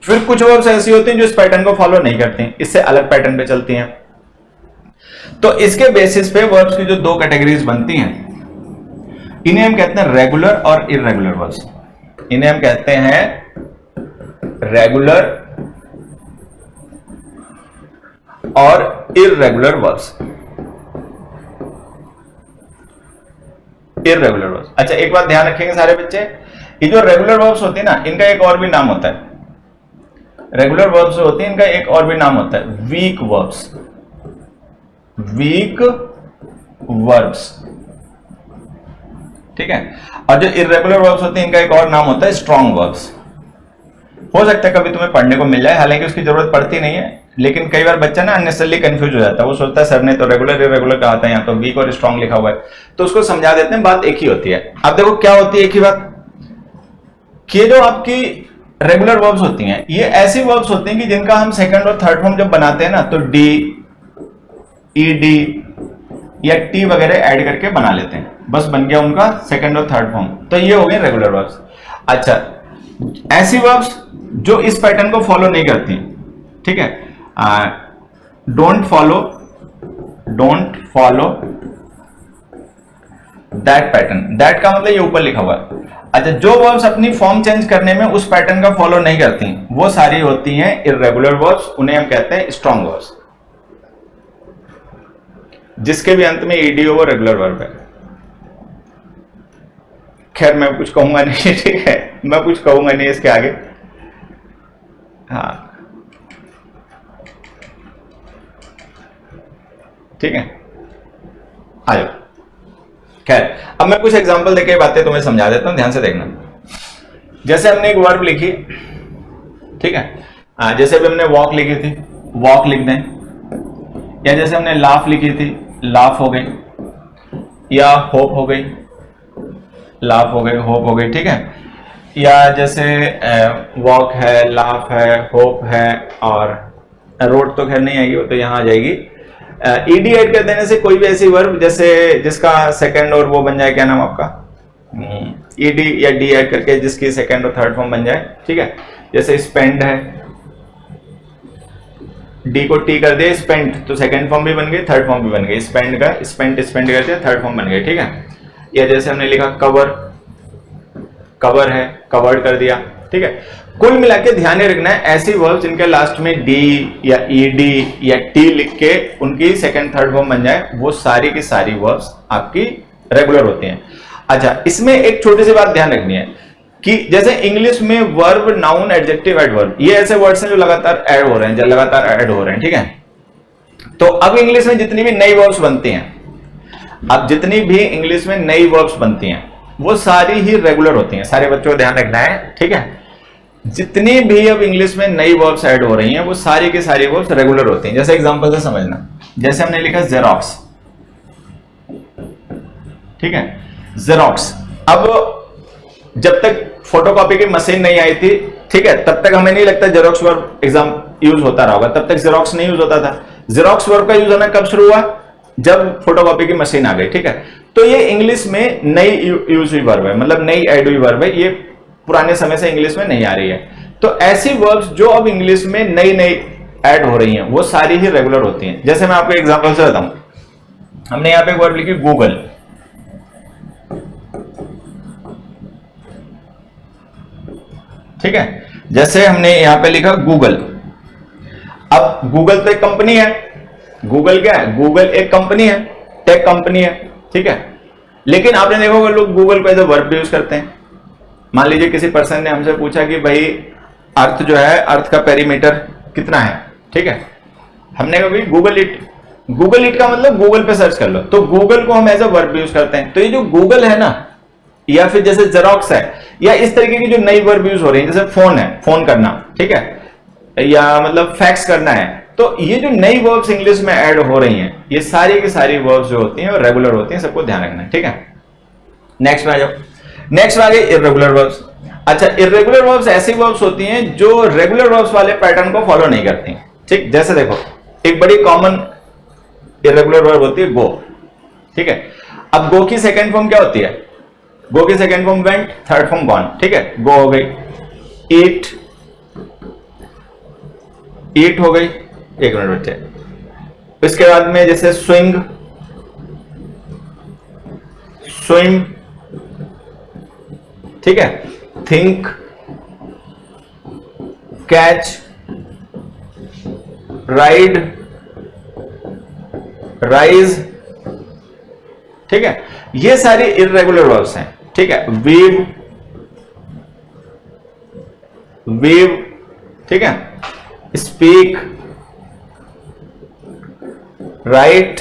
फिर कुछ वर्ब्स ऐसी होती हैं जो इस पैटर्न को फॉलो नहीं करती, इससे अलग पैटर्न पे चलती हैं। तो इसके बेसिस पे वर्ब्स की जो दो कैटेगरीज बनती हैं, इन्हें हम कहते हैं रेगुलर और इररेगुलर वर्ब्स। इन्हें हम कहते हैं रेगुलर और इररेगुलर वर्ब्स। इररेगुलर वर्ब्स, अच्छा एक बात ध्यान रखेंगे सारे बच्चे, ये जो रेगुलर वर्ब्स होती है ना, इनका एक और भी नाम होता है। रेगुलर वर्ब्स होती है इनका एक और भी नाम होता है वीक वर्ब्स। वीक वर्ब्स, ठीक है। और जो इररेगुलर वर्ब्स होते हैं इनका एक और नाम होता है स्ट्रॉन्ग वर्ब्स। हो सकता है कभी तुम्हें पढ़ने को मिल जाए, हालांकि उसकी जरूरत पड़ती नहीं है, लेकिन कई बार बच्चा ना अननेसेसरली कंफ्यूज हो जाता है। वो सोचता है सर ने तो रेगुलर इररेगुलर कहा था, यहाँ तो वीक और स्ट्रॉन्ग लिखा हुआ है, तो उसको समझा देते हैं, बात एक ही होती है। अब देखो क्या होती है एक ही बात, कि जो आपकी रेगुलर वर्ब्स होती हैं ये ऐसी वर्ब्स होती हैं कि जिनका हम सेकंड और थर्ड फॉर्म जब बनाते हैं ना, तो डी, ई डी या टी वगैरह ऐड करके बना लेते हैं, बस बन गया उनका सेकंड और थर्ड फॉर्म। तो ये हो गए रेगुलर वर्ब्स। अच्छा, ऐसी वर्ब्स जो इस पैटर्न को फॉलो नहीं करती, ठीक है, don't follow that pattern. That का मतलब ये ऊपर लिखा हुआ है। अच्छा, जो वर्ब्स अपनी फॉर्म चेंज करने में उस पैटर्न का फॉलो नहीं करती, वो सारी होती हैं इररेगुलर वर्ब्स, उन्हें हम कहते हैं स्ट्रॉन्ग वर्ब्स। जिसके भी अंत में ईडी हो वो रेगुलर वर्ब है। खैर मैं कुछ कहूंगा नहीं, ठीक है, मैं कुछ कहूंगा नहीं इसके आगे। हाँ ठीक है, आ जाओ। खैर अब मैं कुछ एग्जांपल देके बातें तुम्हें समझा देता हूं, ध्यान से देखना। जैसे हमने एक वर्ब लिखी, ठीक है, जैसे अभी हमने वॉक लिखी थी, वॉक लिख दें, या जैसे हमने लाफ लिखी थी, लाफ हो गई, या होप हो गई, लाफ हो गई, होप हो गई, ठीक है। या जैसे वॉक है, लाफ है, होप है, और रोड तो खैर नहीं आएगी, वो तो यहां आ जाएगी। ईडी ऐड कर देने से कोई भी ऐसी वर्ब जैसे जिसका सेकंड और वो बन जाए, क्या नाम आपका, ईडी या डी ऐड करके जिसकी सेकंड और थर्ड फॉर्म बन जाए, ठीक है। जैसे स्पेंड है, डी को टी कर दिया, स्पेंड, तो सेकंड फॉर्म भी बन गई, थर्ड फॉर्म भी बन गई, स्पेंड का स्पेंड, स्पेंड कर दिया, थर्ड फॉर्म बन गई, ठीक है। या जैसे हमने लिखा कवर, कवर है, कवर्ड कर दिया, ठीक है। कुल मिला के ध्यान रखना है ऐसी वर्ब्स जिनके लास्ट में डी या ईडी या टी लिख के उनकी सेकंड थर्ड फॉर्म बन जाए, वो सारी की सारी वर्ब्स आपकी रेगुलर होती हैं। अच्छा, इसमें एक छोटी सी बात ध्यान रखनी है कि जैसे इंग्लिश में वर्ब, नाउन, एडजेक्टिव, एडवर्ब, ये ऐसे वर्ड्स हैं जो लगातार ऐड हो रहे हैं, जो लगातार ऐड हो रहे हैं, ठीक है। तो अब इंग्लिश में जितनी भी नई वर्ब्स बनती हैं, अब जितनी भी इंग्लिश में नई वर्ब्स बनती हैं वो सारी ही रेगुलर होती हैं। सारे बच्चों को ध्यान रखना है, ठीक है। जितनी भी अब इंग्लिश में नई वर्ब्स ऐड हो रही हैं वो सारी की सारी वर्ब्स रेगुलर होती हैं। जैसे एग्जांपल से समझना, जैसे हमने लिखा जेरोक्स, ठीक है, जेरोक्स। अब जब तक फोटोकॉपी की मशीन नहीं आई थी, ठीक है, तब तक हमें नहीं लगता जेरोक्स वर्ब एग्जाम यूज होता रहा होगा, तब तक जेरोक्स नहीं यूज होता था। जेरोक्स वर्ब का यूज होना कब शुरू हुआ, जब फोटोकॉपी की मशीन आ गई, ठीक है। तो ये इंग्लिश में नई यूज हुई वर्ब है, मतलब नई ऐड हुई वर्ब है, ये पुराने समय से इंग्लिश में नहीं आ रही है। तो ऐसी वर्ब्स जो अब इंग्लिश में नई नई ऐड हो रही हैं वो सारी ही रेगुलर होती हैं। जैसे मैं आपको एग्जांपल से बताऊं, हमने यहां पे एक वर्ब लिखी गूगल, ठीक है। जैसे हमने यहां पे लिखा गूगल, अब गूगल तो एक कंपनी है, गूगल क्या है, गूगल एक कंपनी है, टेक कंपनी है, ठीक है। लेकिन आपने देखा होगा लोग गूगल को एज अ वर्ब यूज करते हैं। मान लीजिए किसी पर्सन ने हमसे पूछा कि भाई अर्थ जो है, अर्थ का पेरीमीटर कितना है, ठीक है। हमने कहा भाई गूगल इट, गूगल इट का मतलब गूगल पे सर्च कर लो, तो गूगल को हम एज अ वर्ब यूज करते हैं। तो ये जो गूगल है ना, या फिर जैसे जेरोक्स है, या इस तरीके की जो नई वर्ब यूज हो रही है, जैसे फोन है, फोन करना, ठीक है, या मतलब फैक्स करना है, तो ये जो नई वर्ब्स इंग्लिश में ऐड हो रही हैं, ये सारी की सारी वर्ब्स जो होती हैं और रेगुलर होती हैं, सबको ध्यान रखना है, ठीक है। नेक्स्ट में आ जाओ, नेक्स्ट में आ गई इर्रेगुलर वर्ब्स। अच्छा, इर्रेगुलर वर्ब्स ऐसी वर्ब्स होती हैं जो रेगुलर वर्ब्स वाले पैटर्न को फॉलो नहीं करती, ठीक। जैसे देखो, एक बड़ी कॉमन इर्रेगुलर वर्ब होती है गो, ठीक है। अब गो की सेकंड फॉर्म क्या होती है, गो की second form went, third form gone, ठीक है। गो हो गई, ईट, ईट हो गई, एक मिनट बच्चे। इसके बाद में जैसे स्विंग, स्विम, ठीक है, थिंक, कैच, राइड, राइज, ठीक है। ये सारी इर्रेगुलर वर्ब्स हैं, ठीक है। वीव, वीव, ठीक है। स्पीक, राइट,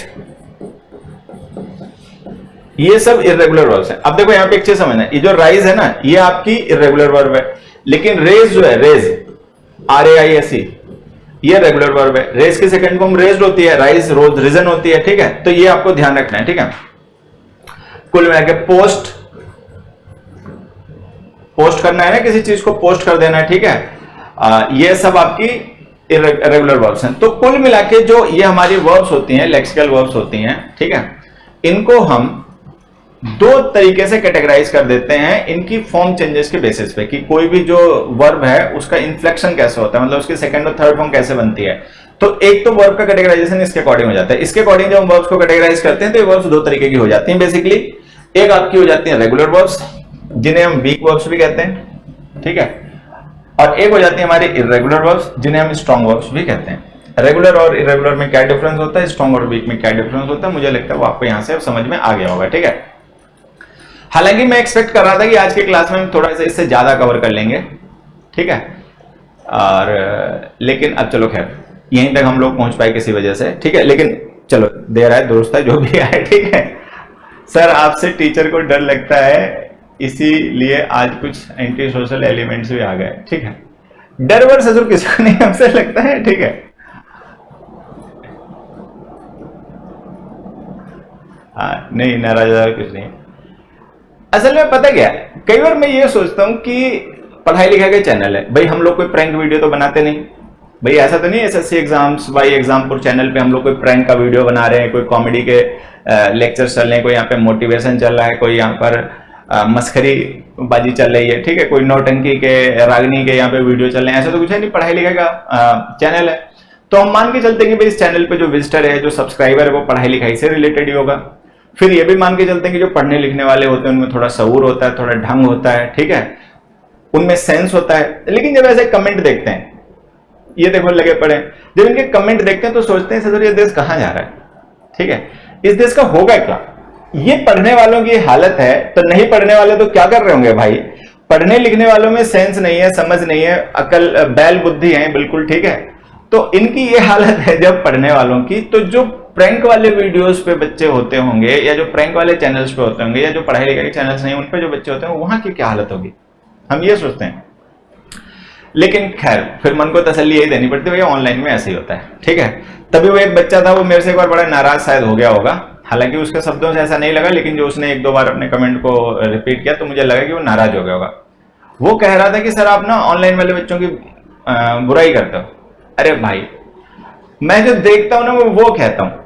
ये सब इर्रेगुलर वर्ब्स हैं। अब देखो यहां पे एक चीज समझना, ये जो राइज है ना, ये आपकी इर्रेगुलर वर्ब है, लेकिन रेज जो है, रेज, RAISE, ये रेगुलर वर्ब है। रेज की सेकंड फॉर्म रेज्ड होती है, राइज रोज रिजन होती है, ठीक है। तो ये आपको ध्यान रखना है, ठीक है। कुल मिला के पोस्ट, पोस्ट करना है ना, किसी चीज को पोस्ट कर देना है, ठीक है। ये सब आपकी रेगुलर वर्ब्स हैं। तो कुल मिला के जो ये हमारी वर्ब्स होती हैं, लेक्सिकल वर्ब्स होती हैं, ठीक है, इनको हम दो तरीके से कैटेगराइज कर देते हैं इनकी फॉर्म चेंजेस के बेसिस पे, कि कोई भी जो वर्ब है उसका इन्फ्लेक्शन कैसे होता है, मतलब उसकी सेकंड और थर्ड फॉर्म कैसे बनती है। तो एक तो वर्ब का कैटेगराइजेशन इसके अकॉर्डिंग हो जाता है। इसके अकॉर्डिंग जब हम वर्ब्स को कैटेगराइज करते हैं तो ये वर्ब्स दो तरीके की हो जाती हैं बेसिकली। एक आपकी हो जाती है रेगुलर वर्ब्स, जिन्हें हम वीक वर्ब्स भी कहते हैं, ठीक है, और एक हो जाती है हमारी इर्रेगुलर वर्ब्स, जिन्हें हम स्ट्रॉन्ग वर्ब्स भी कहते हैं। रेगुलर और इरेगुलर में क्या डिफरेंस होता है, स्ट्रॉन्ग और वीक में क्या डिफरेंस होता है, मुझे लगता है वो आपको यहां से समझ में आ गया होगा, ठीक है। हालांकि मैं एक्सपेक्ट कर रहा था कि आज की क्लास में हम थोड़ा सा इससे ज्यादा कवर कर लेंगे, ठीक है, और लेकिन अब चलो खैर यहीं तक हम लोग पहुंच पाए किसी वजह से, ठीक है। लेकिन चलो देर आए दुरुस्त है, जो भी आए, ठीक है। सर आपसे टीचर को डर लगता है, इसीलिए आज कुछ एंटी सोशल एलिमेंट्स भी आ गए, ठीक है। डर वर ससुर किसी को नहीं हमसे लगता है, ठीक है। हाँ नहीं, नाराज कुछ नहीं। असल में पता क्या है, कई बार मैं ये सोचता हूं कि पढ़ाई लिखाई का चैनल है भाई, हम लोग कोई प्रैंक वीडियो तो बनाते नहीं भाई, ऐसा तो नहीं SSC exams by Exampur channel पे हम लोग कोई प्रैंक का वीडियो बना रहे हैं, कोई कॉमेडी के लेक्चर चल रहे हैं, कोई यहाँ पे मोटिवेशन चल रहा है, कोई यहाँ पर मस्खरी बाजी चल रही है, ठीक है, कोई नौटंकी के रागनी के यहाँ पे वीडियो चल रहे हैं, ऐसा तो कुछ है नहीं, पढ़ाई लिखाई का चैनल है। तो हम मान के चलते हैं कि भाई इस चैनल पे जो विजिटर है, जो सब्सक्राइबर है, वो पढ़ाई लिखाई से रिलेटेड ही होगा। फिर ये भी मान के चलते हैं कि जो पढ़ने लिखने वाले होते हैं उनमें थोड़ा शऊर होता है, थोड़ा ढंग होता है, ठीक है, उनमें सेंस होता है। लेकिन जब ऐसे कमेंट देखते हैं, ये देखो लगे पड़े, जब इनके कमेंट देखते हैं तो सोचते हैं सर ये देश कहां जा रहा है, ठीक है, इस देश का होगा क्या। ये पढ़ने वालों की हालत है, तो नहीं पढ़ने वाले तो क्या कर रहे होंगे भाई। पढ़ने लिखने वालों में सेंस नहीं है, समझ नहीं है, अकल बैल बुद्धि है बिल्कुल, ठीक है। तो इनकी ये हालत है जब पढ़ने वालों की, तो जो प्रैंक वाले वीडियोस पे बच्चे होते होंगे, या जो प्रैंक वाले चैनल्स पे होते होंगे, या जो पढ़ाई लिखाई के चैनल्स नहीं उन पे जो बच्चे होते हैं, वहां की क्या हालत होगी, हम ये सोचते हैं। लेकिन खैर फिर मन को तसल्ली यही देनी पड़ती है, भैया ऑनलाइन में ऐसे ही होता है, ठीक है। तभी वो एक बच्चा था, वो मेरे से एक बार बड़ा नाराज शायद हो गया होगा, हालांकि उसके शब्दों से ऐसा नहीं लगा, लेकिन जो उसने एक दो बार अपने कमेंट को रिपीट किया तो मुझे लगा कि वो नाराज हो गया होगा। वो कह रहा था कि सर आप ना ऑनलाइन वाले बच्चों की बुराई करते हो। अरे भाई, मैं जो देखता हूं ना वो कहता हूं।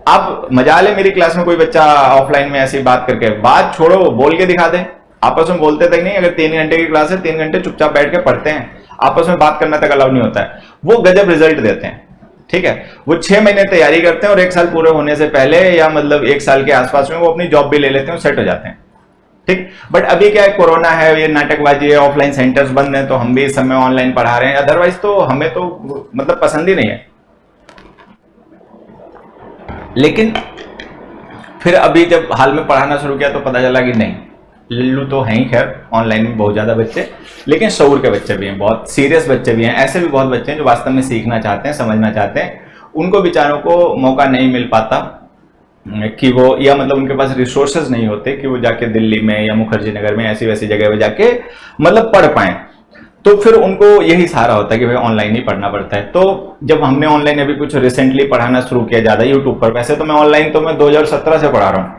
आप मजाल है मेरी क्लास में कोई बच्चा ऑफलाइन में ऐसी बात करके, बात छोड़ो बोल के दिखा दे, आपस में बोलते तक नहीं। अगर 3 घंटे की क्लास है, 3 घंटे चुपचाप बैठ के पढ़ते हैं, आपस में बात करना तक अलाउ नहीं होता है, वो गजब रिजल्ट देते हैं, ठीक है। वो 6 महीने तैयारी करते हैं और 1 साल पूरे होने से पहले, या मतलब 1 साल के आसपास में वो अपनी जॉब भी ले लेते हैं, सेट हो जाते हैं, ठीक। बट अभी क्या है, कोरोना है, ये नाटकबाजी है, ऑफलाइन सेंटर्स बंद हैं, तो हम भी इस समय ऑनलाइन पढ़ा रहे हैं। अदरवाइज तो हमें तो मतलब पसंद ही नहीं है। लेकिन फिर अभी जब हाल में पढ़ाना शुरू किया तो पता चला कि नहीं, लल्लू तो हैं ही, खैर ऑनलाइन में बहुत ज्यादा बच्चे, लेकिन शऊर के बच्चे भी हैं, बहुत सीरियस बच्चे भी हैं, ऐसे भी बहुत बच्चे हैं जो वास्तव में सीखना चाहते हैं, समझना चाहते हैं। उनको बेचारों को मौका नहीं मिल पाता कि वो, या मतलब उनके पास रिसोर्सेज नहीं होते कि वो जाके दिल्ली में या मुखर्जी नगर में ऐसी वैसी जगह पे जाके मतलब पढ़ पाए। तो फिर उनको यही सहारा होता है कि भाई ऑनलाइन ही पढ़ना पड़ता है। तो जब हमने ऑनलाइन अभी कुछ रिसेंटली पढ़ाना शुरू किया ज्यादा यूट्यूब पर, वैसे तो मैं ऑनलाइन तो मैं 2017 से पढ़ा रहा हूँ,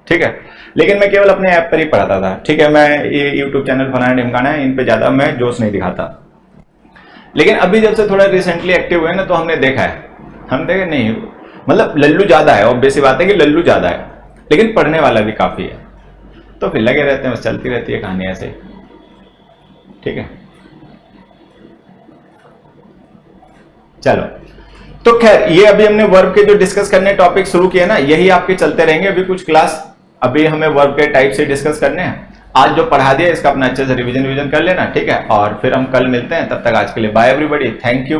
ठीक है, लेकिन मैं केवल अपने ऐप पर ही पढ़ाता था, ठीक है। मैं ये यूट्यूब चैनल फलाना ढिमकाना है, इन पे ज्यादा मैं जोश नहीं दिखाता। लेकिन अभी जब से थोड़ा रिसेंटली एक्टिव हुए ना, तो हमने देखा है, हम देखे नहीं, मतलब लल्लू ज्यादा है, ऑब्वियस बात है कि लल्लू ज्यादा है, लेकिन पढ़ने वाला भी काफी है। तो फिर लगे रहते हैं, बस चलती रहती है कहानी ऐसे, ठीक है। चलो, तो खैर ये अभी हमने वर्ब के जो डिस्कस करने टॉपिक शुरू किए ना, यही आपके चलते रहेंगे। अभी कुछ क्लास अभी हमें वर्ब के टाइप से डिस्कस करने हैं। आज जो पढ़ा दिया इसका अपना अच्छे से रिवीजन कर लेना, ठीक है। और फिर हम कल मिलते हैं, तब तक आज के लिए बाय एवरीबॉडी, थैंक यू।